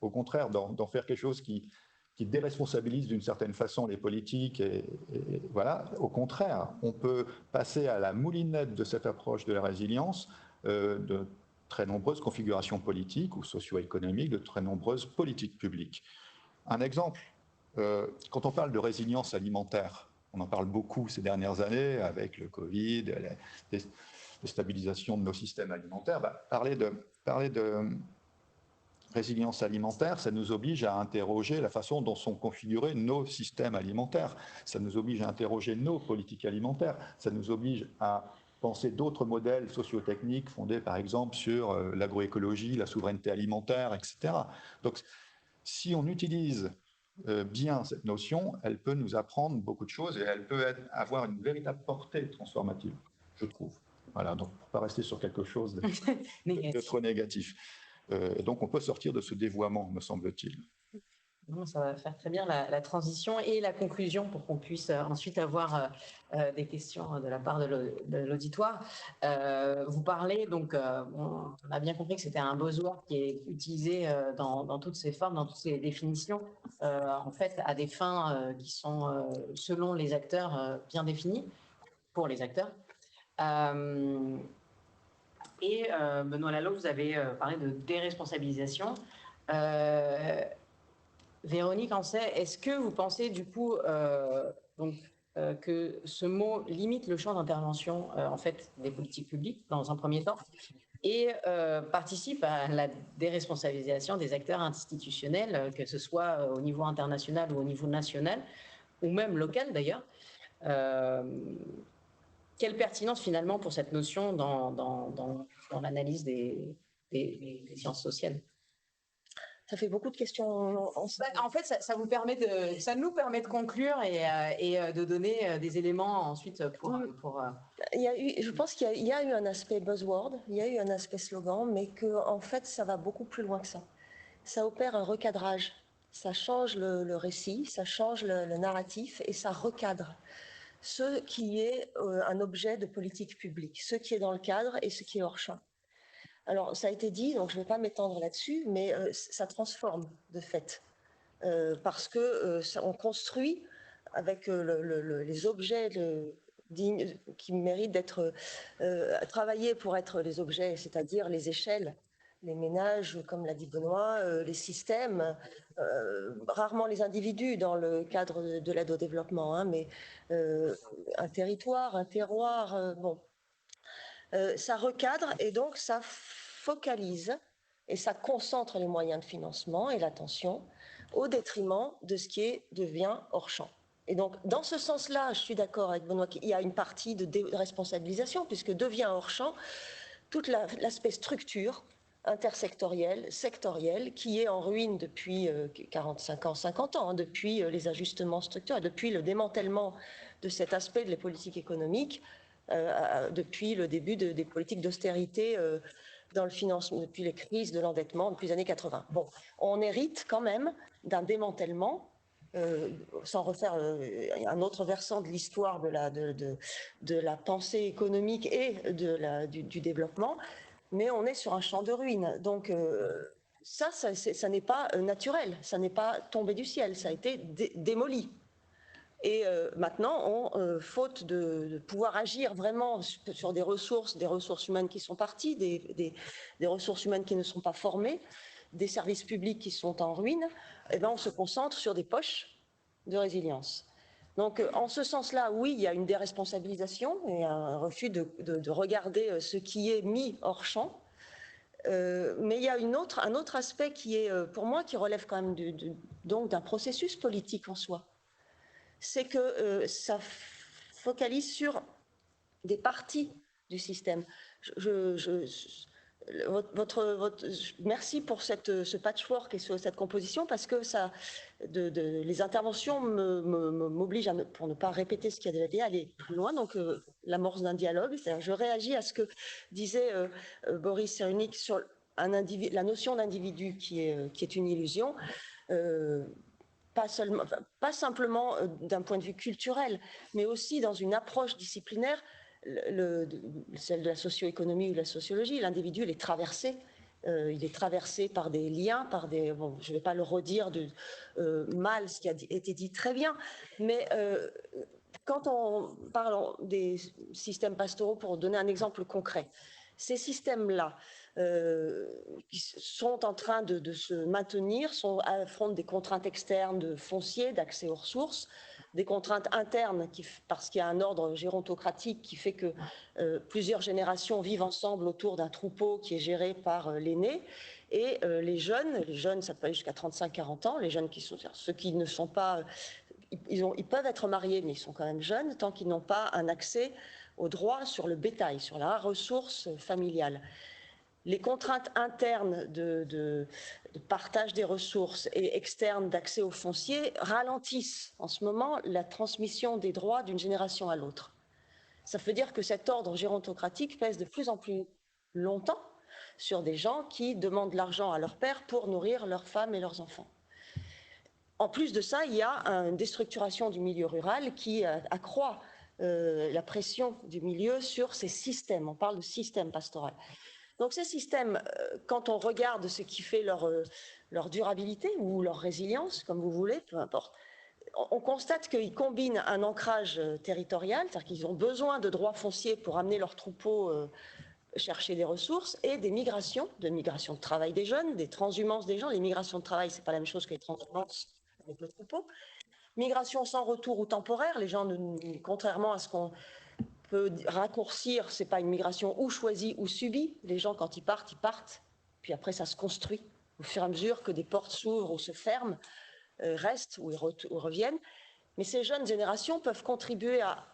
d'en faire quelque chose qui déresponsabilise d'une certaine façon les politiques. Et voilà, au contraire, on peut passer à la moulinette de cette approche de la résilience de très nombreuses configurations politiques ou socio-économiques, de très nombreuses politiques publiques. Un exemple, quand on parle de résilience alimentaire, on en parle beaucoup ces dernières années avec le Covid, la déstabilisation de nos systèmes alimentaires. Parler de résilience alimentaire, ça nous oblige à interroger la façon dont sont configurés nos systèmes alimentaires. Ça nous oblige à interroger nos politiques alimentaires. Ça nous oblige à penser d'autres modèles socio-techniques fondés par exemple sur l'agroécologie, la souveraineté alimentaire, etc. Donc si on utilise bien cette notion, elle peut nous apprendre beaucoup de choses et elle peut avoir une véritable portée transformative, je trouve. Voilà, donc pour ne pas rester sur quelque chose de trop négatif. Donc on peut sortir de ce dévoiement, me semble-t-il. Ça va faire très bien la transition et la conclusion pour qu'on puisse ensuite avoir des questions de la part de l'auditoire. Vous parlez, donc on a bien compris que c'était un buzzword qui est utilisé dans toutes ses formes, dans toutes ses définitions, en fait à des fins qui sont selon les acteurs bien définies, pour les acteurs. Et Benoît Lalot, vous avez parlé de déresponsabilisation. Véronique Ancet, est-ce que vous pensez du coup que ce mot limite le champ d'intervention en fait des politiques publiques dans un premier temps et participe à la déresponsabilisation des acteurs institutionnels, que ce soit au niveau international ou au niveau national, ou même local d'ailleurs. Quelle pertinence finalement pour cette notion dans l'analyse des sciences sociales? Ça fait beaucoup de questions. En fait, ça nous permet de conclure et de donner des éléments ensuite pour je pense qu'il y a eu un aspect buzzword, il y a eu un aspect slogan, mais que en fait, ça va beaucoup plus loin que ça. Ça opère un recadrage. Ça change le récit, ça change le narratif et ça recadre ce qui est un objet de politique publique, ce qui est dans le cadre et ce qui est hors champ. Alors, ça a été dit, donc je ne vais pas m'étendre là-dessus, mais ça transforme de fait, parce que on construit avec les objets dignes qui méritent d'être travaillés pour être les objets, c'est-à-dire les échelles, les ménages, comme l'a dit Benoît, les systèmes, rarement les individus dans le cadre de l'aide au développement, hein, mais un territoire, un terroir, bon. Ça recadre et donc ça focalise et ça concentre les moyens de financement et l'attention au détriment de ce qui devient hors champ. Et donc, dans ce sens-là, je suis d'accord avec Benoît qu'il y a une partie de déresponsabilisation, puisque devient hors champ tout l'aspect structure intersectorielle, sectorielle, qui est en ruine depuis 45 ans, 50 ans, hein, depuis les ajustements structurels, depuis le démantèlement de cet aspect de les politiques économiques, depuis le début des politiques d'austérité dans le financement, depuis les crises de l'endettement, depuis les années 80. Bon, on hérite quand même d'un démantèlement, sans refaire un autre versant de l'histoire de la pensée économique et du développement, mais on est sur un champ de ruines. Donc ça n'est pas naturel, ça n'est pas tombé du ciel, ça a été démoli. Et maintenant, faute de pouvoir agir vraiment sur des ressources humaines qui sont parties, des ressources humaines qui ne sont pas formées, des services publics qui sont en ruine, eh bien, on se concentre sur des poches de résilience. Donc, en ce sens-là, oui, il y a une déresponsabilisation et un refus de regarder ce qui est mis hors champ. Mais il y a un autre aspect qui est, pour moi, qui relève quand même donc d'un processus politique en soi. C'est que ça focalise sur des parties du système. Merci pour ce patchwork et cette composition, parce que les interventions m'obligent, pour ne pas répéter ce qui a déjà dit, à aller plus loin, donc l'amorce d'un dialogue. Je réagis à ce que disait Boris Cyrulnik sur la notion d'individu qui est une illusion. Pas simplement d'un point de vue culturel, mais aussi dans une approche disciplinaire, celle de la socio-économie ou de la sociologie. L'individu, il est traversé par des liens, bon, je ne vais pas le redire mal, ce qui a été dit très bien, mais quand on parle des systèmes pastoraux, pour donner un exemple concret, ces systèmes-là qui sont en train de se maintenir, affrontent des contraintes externes de foncier, d'accès aux ressources, des contraintes internes parce qu'il y a un ordre gérontocratique qui fait que plusieurs générations vivent ensemble autour d'un troupeau qui est géré par l'aîné. Et les jeunes, ça peut aller jusqu'à 35-40 ans, les jeunes ceux qui ne sont pas... Ils peuvent être mariés, mais ils sont quand même jeunes, tant qu'ils n'ont pas un accès au droit sur le bétail, sur la ressource familiale. Les contraintes internes de partage des ressources et externes d'accès au foncier ralentissent en ce moment la transmission des droits d'une génération à l'autre. Ça veut dire que cet ordre gérontocratique pèse de plus en plus longtemps sur des gens qui demandent de l'argent à leur père pour nourrir leurs femmes et leurs enfants. En plus de ça, il y a une déstructuration du milieu rural qui accroît la pression du milieu sur ces systèmes. On parle de système pastoral. Donc ces systèmes, quand on regarde ce qui fait leur durabilité ou leur résilience, comme vous voulez, peu importe, on constate qu'ils combinent un ancrage territorial, c'est-à-dire qu'ils ont besoin de droits fonciers pour amener leurs troupeaux chercher des ressources, et des migrations de travail des jeunes, des transhumances des gens. Les migrations de travail, c'est pas la même chose que les transhumances avec le troupeau. Migration sans retour ou temporaire, les gens, contrairement à ce qu'on peut raccourcir, c'est pas une migration ou choisie ou subie. Les gens, quand ils partent, puis après ça se construit au fur et à mesure que des portes s'ouvrent ou se ferment, restent ou reviennent. Mais ces jeunes générations peuvent contribuer à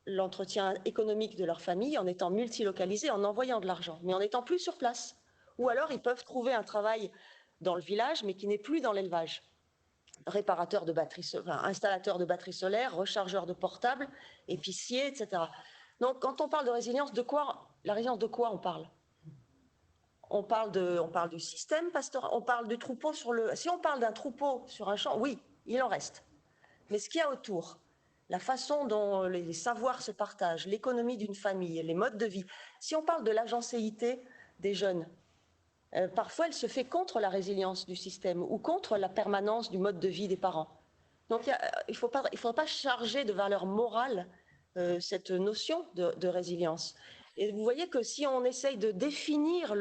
l'entretien économique de leur famille en étant multilocalisés, en envoyant de l'argent, mais en n'étant plus sur place. Ou alors ils peuvent trouver un travail dans le village, mais qui n'est plus dans l'élevage. Réparateur de batteries, installateur de batteries solaires, rechargeur de portables, épicier, etc. Donc quand on parle de résilience, la résilience de quoi on parle? On parle du système pastoral, on parle du troupeau si on parle d'un troupeau sur un champ, oui, il en reste. Mais ce qu'il y a autour, la façon dont les savoirs se partagent, l'économie d'une famille, les modes de vie. Si on parle de l'agencéité des jeunes, parfois elle se fait contre la résilience du système ou contre la permanence du mode de vie des parents. Donc il ne faut pas charger de valeur morale cette notion de résilience. Et vous voyez que si on essaye de définir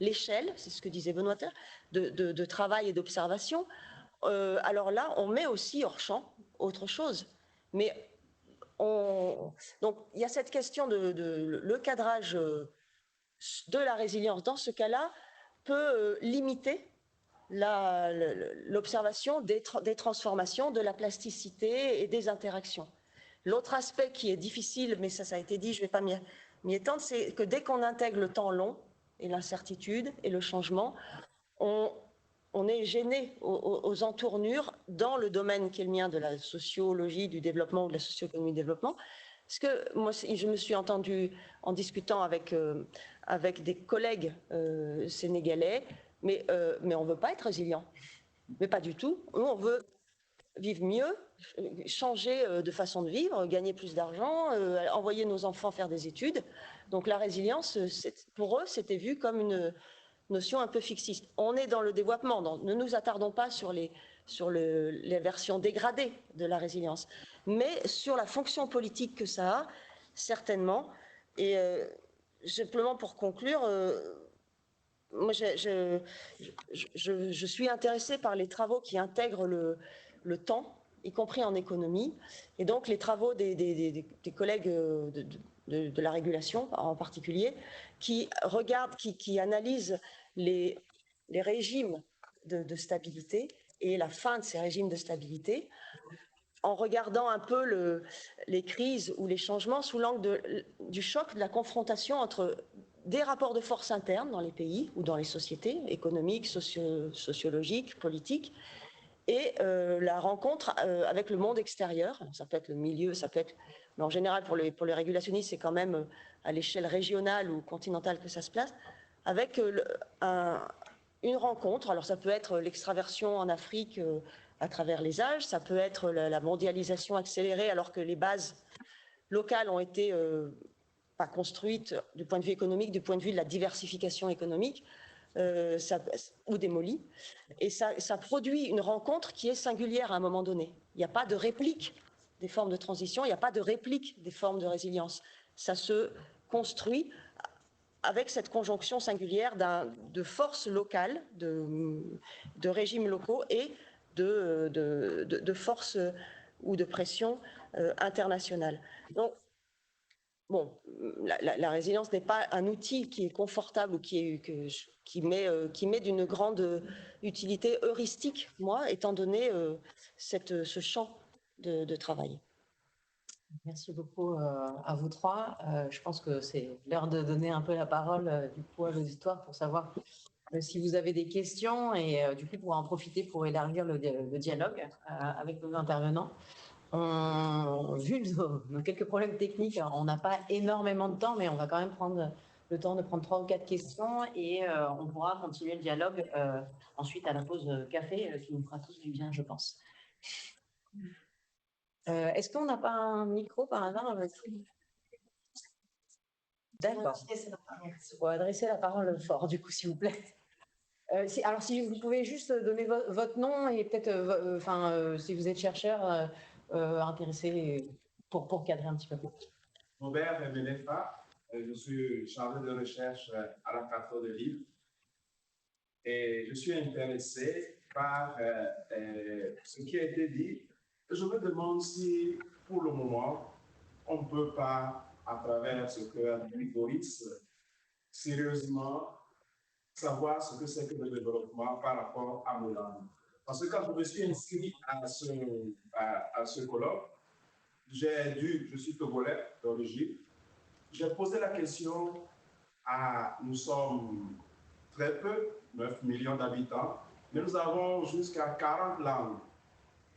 l'échelle, c'est ce que disait Benoît, de travail et d'observation, alors là, on met aussi hors champ autre chose. Mais donc il y a cette question le cadrage de la résilience dans ce cas-là peut limiter l'observation des transformations, de la plasticité et des interactions. L'autre aspect qui est difficile, mais ça a été dit, je ne vais pas m'y étendre, c'est que dès qu'on intègre le temps long et l'incertitude et le changement, on est gêné aux entournures dans le domaine qui est le mien de la sociologie du développement ou de la socio-économie du développement. Parce que moi, je me suis entendue en discutant avec des collègues sénégalais, mais on ne veut pas être résilient. Mais pas du tout. Nous, on veut vivre mieux, changer de façon de vivre, gagner plus d'argent, envoyer nos enfants faire des études. Donc la résilience, pour eux, c'était vu comme une notion un peu fixiste. On est dans le développement, donc ne nous attardons pas sur les versions dégradées de la résilience, mais sur la fonction politique que ça a, certainement. Et simplement pour conclure, moi je suis intéressée par les travaux qui intègrent le temps, y compris en économie, et donc les travaux des collègues de la régulation en particulier, qui regardent, qui analysent les régimes de stabilité et la fin de ces régimes de stabilité, en regardant un peu les crises ou les changements sous l'angle du choc, de la confrontation entre des rapports de force internes dans les pays ou dans les sociétés économiques, sociologiques, politiques, et la rencontre avec le monde extérieur. Ça peut être le milieu, ça peut être... Mais en général, pour les régulationnistes, c'est quand même à l'échelle régionale ou continentale que ça se place, avec une rencontre. Alors ça peut être l'extraversion en Afrique à travers les âges, ça peut être la mondialisation accélérée alors que les bases locales ont été pas construites du point de vue économique, du point de vue de la diversification économique, ou démolies. Et ça produit une rencontre qui est singulière à un moment donné. Il n'y a pas de réplique des formes de transition, il n'y a pas de réplique des formes de résilience. Ça se construit avec cette conjonction singulière de forces locales, de régimes locaux et de forces ou de pression internationales. Donc, bon, la résilience n'est pas un outil qui est confortable ou qui met d'une grande utilité heuristique, moi, étant donné ce champ de travail. Merci beaucoup à vous trois. Je pense que c'est l'heure de donner un peu la parole du coup à l'auditoire pour savoir si vous avez des questions et du coup pour en profiter pour élargir le dialogue avec nos intervenants. Vu nos quelques problèmes techniques, on n'a pas énormément de temps, mais on va quand même prendre le temps de prendre 3 ou 4 questions et on pourra continuer le dialogue ensuite à la pause café qui nous fera tous du bien, je pense. Est-ce qu'on n'a pas un micro par hasard? D'accord. Il faut adresser la parole fort, du coup, s'il vous plaît. Alors, si vous pouvez juste donner votre nom et peut-être, si vous êtes chercheur intéressé pour cadrer un petit peu. Robert Menefa, je suis chargé de recherche à la Carrefour de Lille et je suis intéressé par ce qui a été dit. Je me demande si, pour le moment, on ne peut pas, à travers ce que a dit Boris, sérieusement savoir ce que c'est que le développement par rapport à nos langues. Parce que quand je me suis inscrit à ce colloque, je suis togolais d'origine, j'ai posé la question nous sommes très peu, 9 millions d'habitants, mais nous avons jusqu'à 40 langues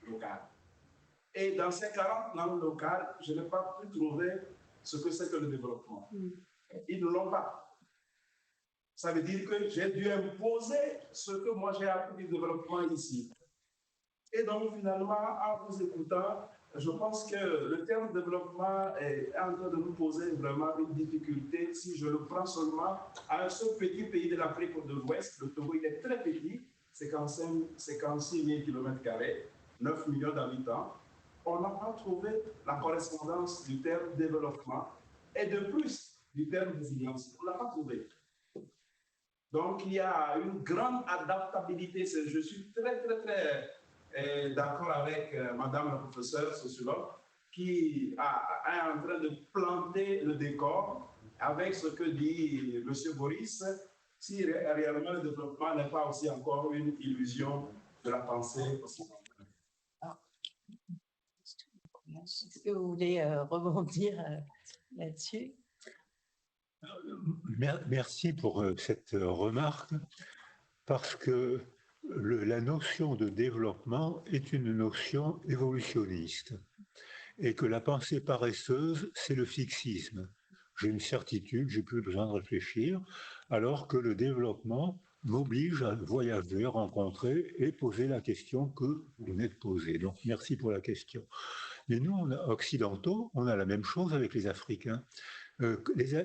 locales. Et dans ces 40 langues locales, je n'ai pas pu trouver ce que c'est que le développement. Ils ne l'ont pas. Ça veut dire que j'ai dû imposer ce que moi j'ai appris du développement ici. Et donc, finalement, en vous écoutant, je pense que le terme développement est en train de nous poser vraiment une difficulté si je le prends seulement à un seul petit pays de l'Afrique de l'Ouest. Le Togo, il est très petit, 56 000 km², 9 millions d'habitants. On n'a pas trouvé la correspondance du terme développement et de plus du terme résilience. On ne l'a pas trouvé. Donc, il y a une grande adaptabilité. Je suis très d'accord avec Madame la professeure sociologue qui est en train de planter le décor avec ce que dit M. Boris, si réellement le développement n'est pas aussi encore une illusion de la pensée occidentale. Est-ce que vous voulez rebondir là-dessus? Merci pour cette remarque, parce que la notion de développement est une notion évolutionniste et que la pensée paresseuse, c'est le fixisme. J'ai une certitude, j'ai plus besoin de réfléchir, alors que le développement m'oblige à voyager, rencontrer et poser la question que vous venez de poser. Donc merci pour la question. Mais nous, occidentaux, on a la même chose avec les Africains. Les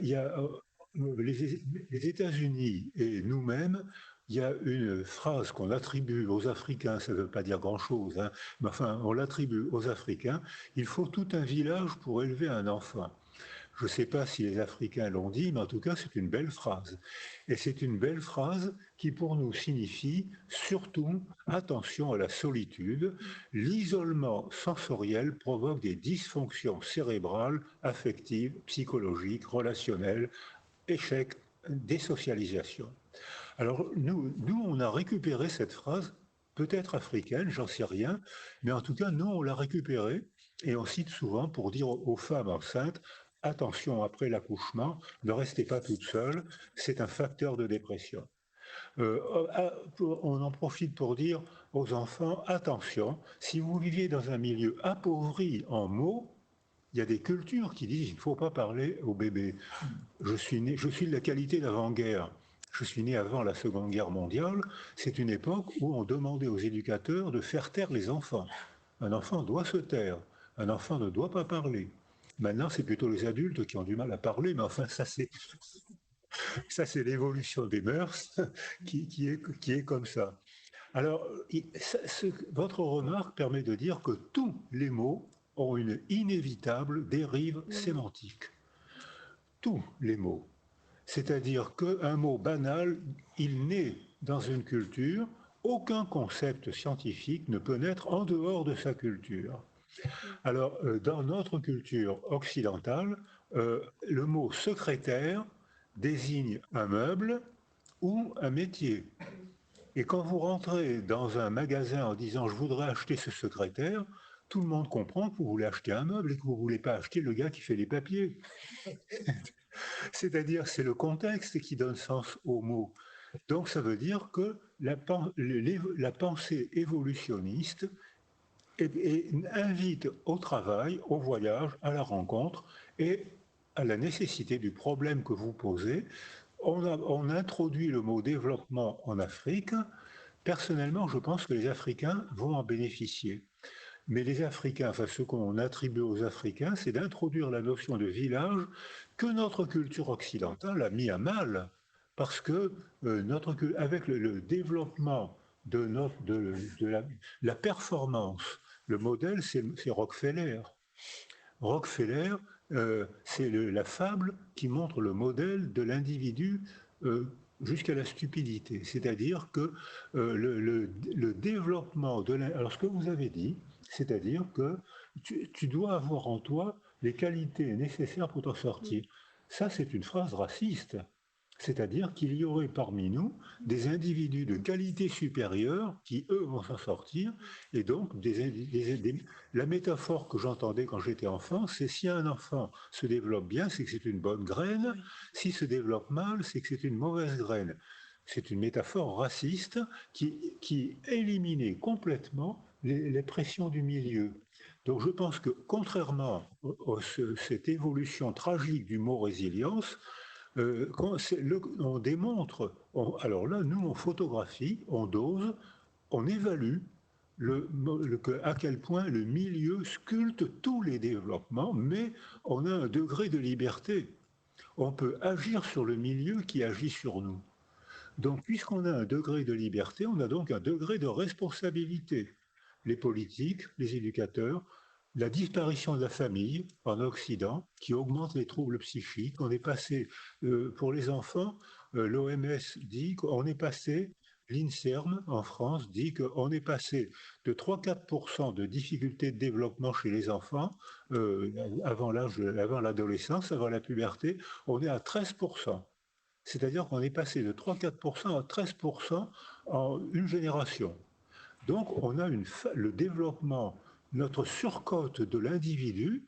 États-Unis et nous-mêmes, il y a une phrase qu'on attribue aux Africains, ça ne veut pas dire grand-chose, hein, mais enfin, on l'attribue aux Africains, il faut tout un village pour élever un enfant. Je ne sais pas si les Africains l'ont dit, mais en tout cas, c'est une belle phrase. Et c'est une belle phrase qui, pour nous, signifie surtout attention à la solitude. L'isolement sensoriel provoque des dysfonctions cérébrales, affectives, psychologiques, relationnelles, échec, désocialisation. Alors, nous, on a récupéré cette phrase, peut-être africaine, j'en sais rien, mais en tout cas, nous, on l'a récupérée et on cite souvent pour dire aux femmes enceintes, attention, après l'accouchement, ne restez pas toute seule, c'est un facteur de dépression. On en profite pour dire aux enfants, attention, si vous viviez dans un milieu appauvri en mots, il y a des cultures qui disent qu'il ne faut pas parler aux bébés. Je suis de la qualité d'avant-guerre. Je suis né avant la Seconde Guerre mondiale. C'est une époque où on demandait aux éducateurs de faire taire les enfants. Un enfant doit se taire. Un enfant ne doit pas parler. Maintenant, c'est plutôt les adultes qui ont du mal à parler, mais enfin, ça c'est l'évolution des mœurs qui est comme ça. Alors, votre remarque permet de dire que tous les mots ont une inévitable dérive sémantique. Tous les mots. C'est-à-dire qu'un mot banal, il naît dans une culture, aucun concept scientifique ne peut naître en dehors de sa culture. Alors, dans notre culture occidentale, le mot secrétaire désigne un meuble ou un métier. Et quand vous rentrez dans un magasin en disant « je voudrais acheter ce secrétaire », tout le monde comprend que vous voulez acheter un meuble et que vous ne voulez pas acheter le gars qui fait les papiers. C'est-à-dire, c'est le contexte qui donne sens aux mots. Donc, ça veut dire que la pensée évolutionniste invite au travail, au voyage, à la rencontre et à la nécessité du problème que vous posez. On introduit le mot développement en Afrique. Personnellement, je pense que les Africains vont en bénéficier. Mais les Africains, enfin ce qu'on attribue aux Africains, c'est d'introduire la notion de village que notre culture occidentale a mis à mal parce que avec le développement de la performance, le modèle, c'est Rockefeller. Rockefeller, c'est la fable qui montre le modèle de l'individu jusqu'à la stupidité. C'est-à-dire que le développement de alors ce que vous avez dit, c'est-à-dire que tu dois avoir en toi les qualités nécessaires pour t'en sortir. Ça, c'est une phrase raciste. C'est-à-dire qu'il y aurait parmi nous des individus de qualité supérieure qui, eux, vont s'en sortir. Et donc, la métaphore que j'entendais quand j'étais enfant, c'est si un enfant se développe bien, c'est que c'est une bonne graine. S'il se développe mal, c'est que c'est une mauvaise graine. C'est une métaphore raciste qui éliminait complètement les pressions du milieu. Donc je pense que contrairement à cette évolution tragique du mot résilience, on démontre, alors là, nous, on photographie, on dose, on évalue à quel point le milieu sculpte tous les développements, mais on a un degré de liberté. On peut agir sur le milieu qui agit sur nous. Donc, puisqu'on a un degré de liberté, on a donc un degré de responsabilité. Les politiques, les éducateurs, la disparition de la famille en Occident qui augmente les troubles psychiques. On est passé, pour les enfants, l'OMS dit qu'on est passé, l'INSERM en France dit qu'on est passé de 3-4% de difficultés de développement chez les enfants avant l'adolescence, avant la puberté, on est à 13%. C'est-à-dire qu'on est passé de 3-4% à 13% en une génération. Donc on a le développement, notre surcote de l'individu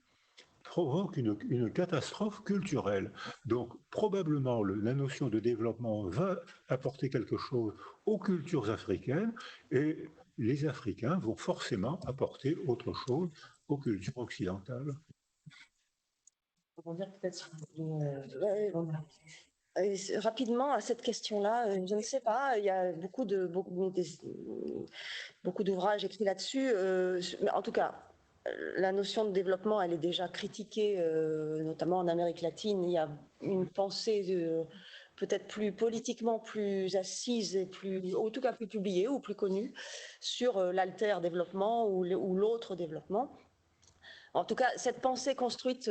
provoque une catastrophe culturelle. Donc probablement la notion de développement va apporter quelque chose aux cultures africaines et les Africains vont forcément apporter autre chose aux cultures occidentales. On va dire peut-être rapidement à cette question-là, je ne sais pas, il y a beaucoup d'ouvrages écrits là-dessus. En tout cas, la notion de développement, elle est déjà critiquée, notamment en Amérique latine. Il y a une pensée peut-être plus politiquement plus assise et en tout cas plus publiée ou plus connue sur l'alter-développement ou l'autre développement. En tout cas, cette pensée construite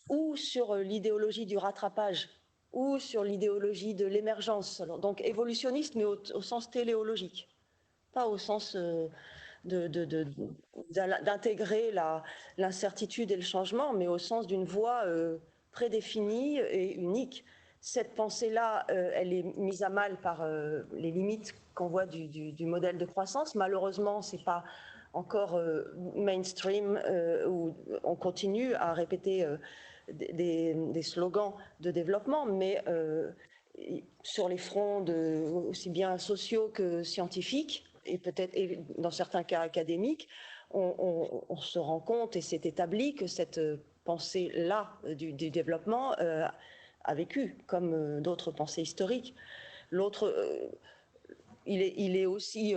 ou sur l'idéologie du rattrapage ou sur l'idéologie de l'émergence, donc évolutionniste, mais au sens téléologique, pas au sens d'intégrer l'incertitude et le changement, mais au sens d'une voie prédéfinie et unique. Cette pensée-là, elle est mise à mal par les limites qu'on voit du modèle de croissance. Malheureusement, c'est pas encore mainstream, où on continue à répéter des slogans de développement, mais sur les fronts aussi bien sociaux que scientifiques, et peut-être dans certains cas académiques, on se rend compte et c'est établi que cette pensée-là du développement a vécu, comme d'autres pensées historiques. L'autre, il est aussi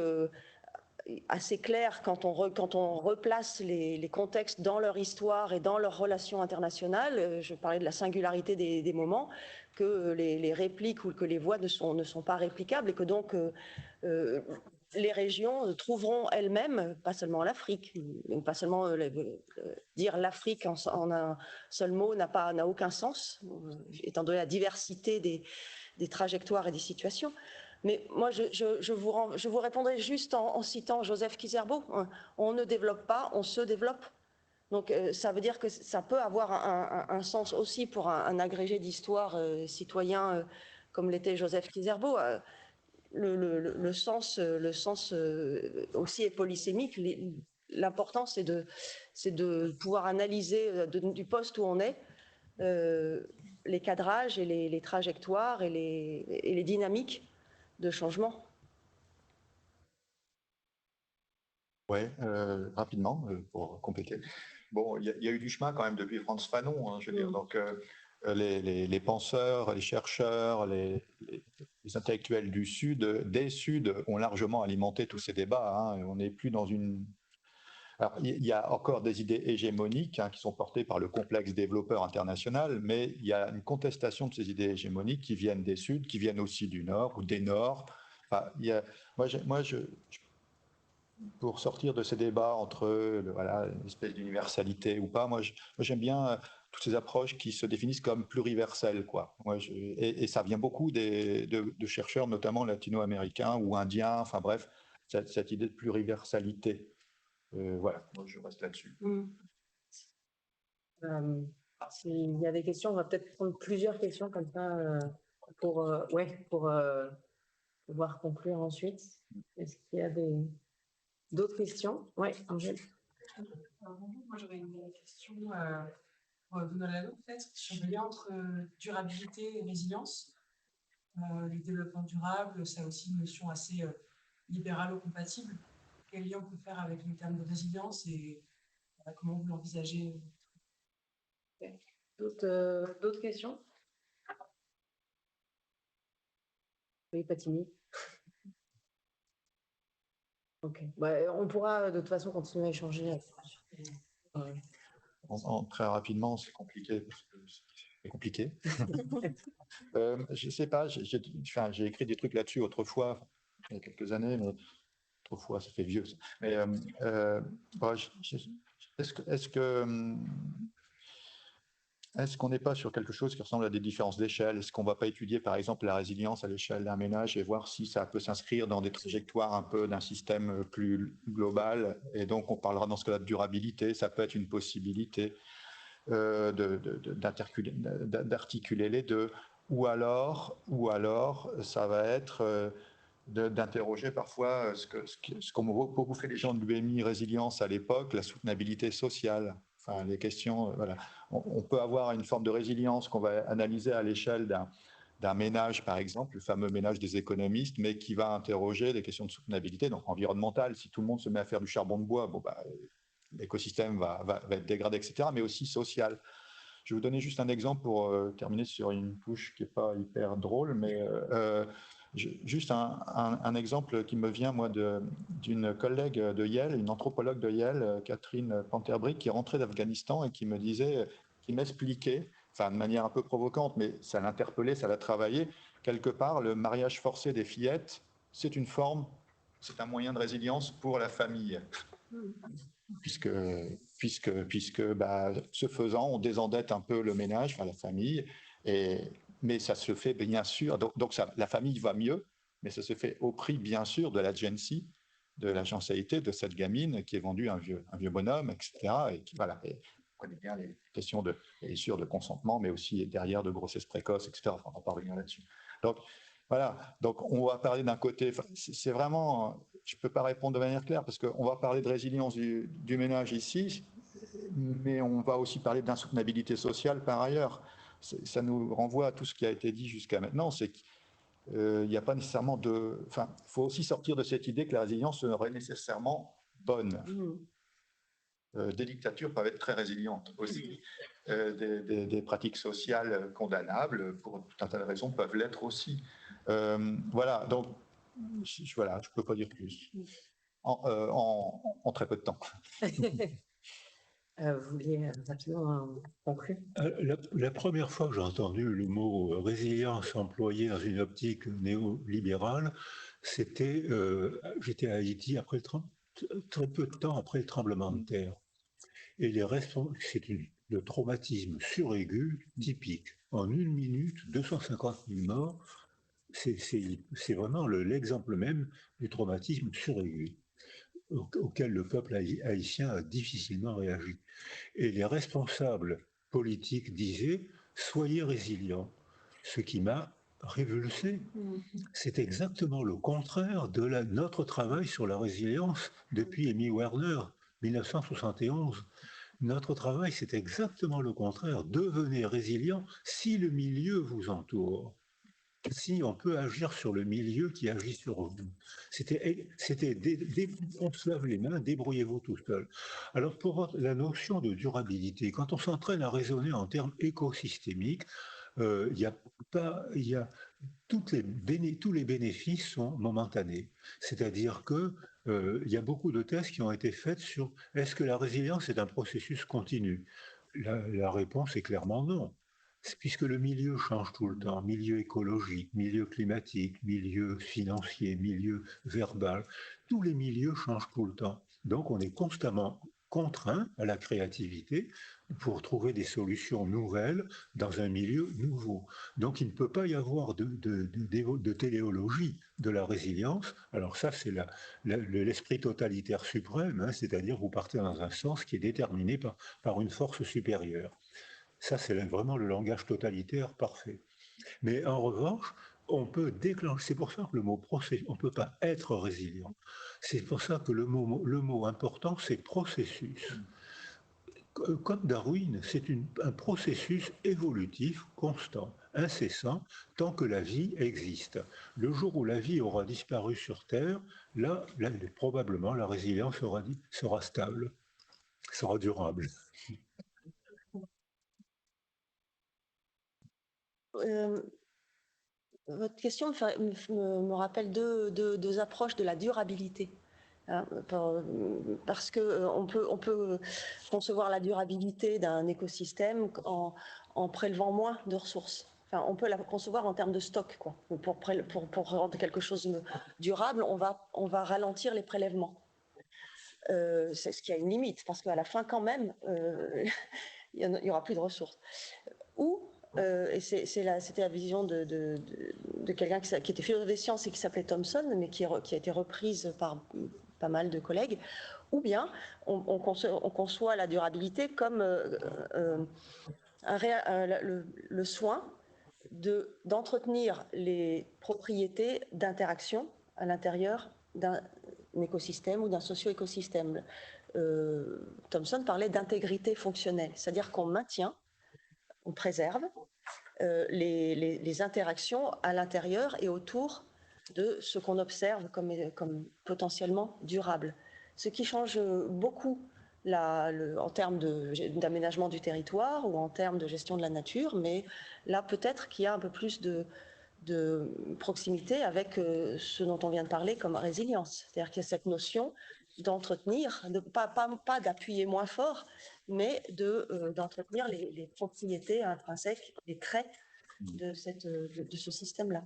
assez clair quand on replace les contextes dans leur histoire et dans leurs relations internationales. Je parlais de la singularité des moments, que les répliques ou que les voix ne sont pas réplicables et que donc les régions trouveront elles-mêmes, pas seulement l'Afrique, pas seulement dire l'Afrique en un seul mot n'a aucun sens, étant donné la diversité des trajectoires et des situations. Mais moi, je vous répondrai juste en citant Joseph Kizerbo. On ne développe pas, on se développe. Donc ça veut dire que ça peut avoir un sens aussi pour un agrégé d'histoire citoyen comme l'était Joseph Kizerbo. Le sens aussi est polysémique. L'important, c'est de pouvoir analyser du poste où on est les cadrages et les trajectoires et les dynamiques de changement. Oui, rapidement, pour compléter. Bon, il y a eu du chemin quand même depuis Frantz Fanon, hein, je veux dire. Donc, les penseurs, les chercheurs, les intellectuels du Sud, des Suds, ont largement alimenté tous ces débats. Hein. On n'est plus dans une Alors, il y a encore des idées hégémoniques qui sont portées par le complexe développeur international, mais il y a une contestation de ces idées hégémoniques qui viennent des Suds, qui viennent aussi du Nord ou des Nords. Enfin, pour sortir de ces débats entre voilà, une espèce d'universalité ou pas, moi j'aime bien toutes ces approches qui se définissent comme pluriverselles, quoi. Et ça vient beaucoup de chercheurs, notamment latino-américains ou indiens, enfin bref, cette idée de pluriversalité. Voilà, moi je reste là-desdessus. S'il y a des questions, on va peut-être prendre plusieurs questions comme ça pour pouvoir conclure ensuite. Est-ce qu'il y a d'autres questions? Oui, Angèle. Bonjour, moi j'aurais une question pour Donald Lalo, peut-être, sur le lien entre durabilité et résilience. Le développement durable, ça a aussi une notion assez libéralo-compatible. Quel lien on peut faire avec le terme de résilience et comment vous l'envisagez? D'autres questions? Oui, Patini. Ok. On pourra de toute façon continuer à échanger. Très rapidement, c'est compliqué. C'est compliqué. Je ne sais pas, j'ai écrit des trucs là-dessus autrefois, il y a quelques années, mais autrefois, ça fait vieux. Mais est-ce qu'on n'est pas sur quelque chose qui ressemble à des différences d'échelle? Est-ce qu'on ne va pas étudier, par exemple, la résilience à l'échelle d'un ménage et voir si ça peut s'inscrire dans des trajectoires un peu d'un système plus global? Et donc, on parlera dans ce cas-là de durabilité. Ça peut être une possibilité d'articuler les deux. Ou alors, ça va être d'interroger parfois ce qu'ont beaucoup fait les gens de l'UMI Résilience à l'époque, la soutenabilité sociale. Enfin, les questions, voilà. On peut avoir une forme de résilience qu'on va analyser à l'échelle d'un ménage, par exemple, le fameux ménage des économistes, mais qui va interroger des questions de soutenabilité, donc environnementale. Si tout le monde se met à faire du charbon de bois, l'écosystème va être dégradé, etc., mais aussi social. Je vais vous donner juste un exemple pour terminer sur une touche qui n'est pas hyper drôle, mais juste un exemple qui me vient, moi, d'une collègue de Yale, une anthropologue de Yale, Catherine Panterbrick, qui est rentrée d'Afghanistan et qui m'expliquait, enfin de manière un peu provocante, mais ça l'interpellait, ça l'a travaillé, quelque part, le mariage forcé des fillettes, c'est un moyen de résilience pour la famille. Puisque ce faisant, on désendette un peu le ménage, enfin la famille, mais ça se fait bien sûr, donc la famille va mieux, mais ça se fait au prix bien sûr de l'agency, de l'agencialité de cette gamine qui est vendue un vieux bonhomme, etc. Et voilà, et on connaît bien les questions de consentement, mais aussi derrière de grossesse précoce, etc. Enfin, on va pas revenir là-dessus. Donc voilà, donc on va parler d'un côté, c'est vraiment, je ne peux pas répondre de manière claire parce qu'on va parler de résilience du ménage ici, mais on va aussi parler d'insoutenabilité sociale par ailleurs. Ça nous renvoie à tout ce qui a été dit jusqu'à maintenant, c'est qu'il n'y a pas nécessairement enfin, il faut aussi sortir de cette idée que la résilience serait nécessairement bonne. Des dictatures peuvent être très résilientes aussi. Des pratiques sociales condamnables, pour tout un tas de raisons, peuvent l'être aussi. Voilà, donc, je ne peux pas dire plus. En très peu de temps. Vous vouliez rapidement conclure? La première fois que j'ai entendu le mot résilience employé dans une optique néolibérale, c'était, j'étais à Haïti très peu de temps après le tremblement de terre. Et c'est le traumatisme suraigu typique. En 1 minute, 250 000 morts, c'est vraiment l'exemple même du traumatisme suraigu auquel le peuple haïtien a difficilement réagi. Et les responsables politiques disaient « soyez résilients », ce qui m'a révulsé. C'est exactement le contraire de notre travail sur la résilience depuis Amy Werner, 1971. Notre travail, c'est exactement le contraire. Devenez résilient si le milieu vous entoure. Si on peut agir sur le milieu qui agit sur vous. On se lave les mains, débrouillez-vous tout seul. Alors pour la notion de durabilité, quand on s'entraîne à raisonner en termes écosystémiques, tous les bénéfices sont momentanés. C'est-à-dire que il y a beaucoup de thèses qui ont été faites sur est-ce que la résilience est un processus continu? La réponse est clairement non. Puisque le milieu change tout le temps, milieu écologique, milieu climatique, milieu financier, milieu verbal, tous les milieux changent tout le temps. Donc on est constamment contraint à la créativité pour trouver des solutions nouvelles dans un milieu nouveau. Donc il ne peut pas y avoir de téléologie de la résilience. Alors ça, c'est l'esprit totalitaire suprême, hein, c'est-à-dire vous partez dans un sens qui est déterminé par une force supérieure. Ça, c'est vraiment le langage totalitaire parfait. Mais en revanche, on peut déclencher, c'est pour ça que le mot processus, on ne peut pas être résilient. C'est pour ça que le mot important, c'est processus. Comme Darwin, c'est un processus évolutif constant, incessant, tant que la vie existe. Le jour où la vie aura disparu sur Terre, là probablement la résilience sera stable, sera durable. Votre question me rappelle deux approches de la durabilité. Hein, parce qu'on peut concevoir la durabilité d'un écosystème en prélevant moins de ressources. Enfin, on peut la concevoir en termes de stock, quoi. Pour rendre quelque chose durable, on va ralentir les prélèvements. C'est ce qui a une limite, parce qu'à la fin, quand même, il n'y aura plus de ressources. Et c'était la vision de quelqu'un qui était philosophe des sciences et qui s'appelait Thomson, mais qui a été reprise par pas mal de collègues, ou bien on conçoit la durabilité comme le soin d'entretenir les propriétés d'interaction à l'intérieur d'un écosystème ou d'un socio-écosystème. Thomson parlait d'intégrité fonctionnelle, c'est-à-dire qu'on maintient, on préserve les interactions à l'intérieur et autour de ce qu'on observe comme potentiellement durable. Ce qui change beaucoup en termes d'aménagement du territoire ou en termes de gestion de la nature, mais là peut-être qu'il y a un peu plus de proximité avec ce dont on vient de parler comme résilience. C'est-à-dire qu'il y a cette notion d'entretenir, pas d'appuyer moins fort, mais d'entretenir les propriétés intrinsèques, les traits de ce système-là.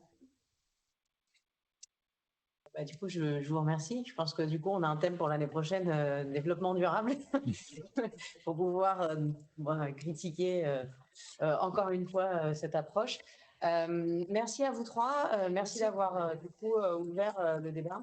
Du coup, je vous remercie. Je pense que du coup, on a un thème pour l'année prochaine, développement durable, pour pouvoir critiquer encore une fois cette approche. Merci à vous trois. Merci d'avoir du coup ouvert le débat.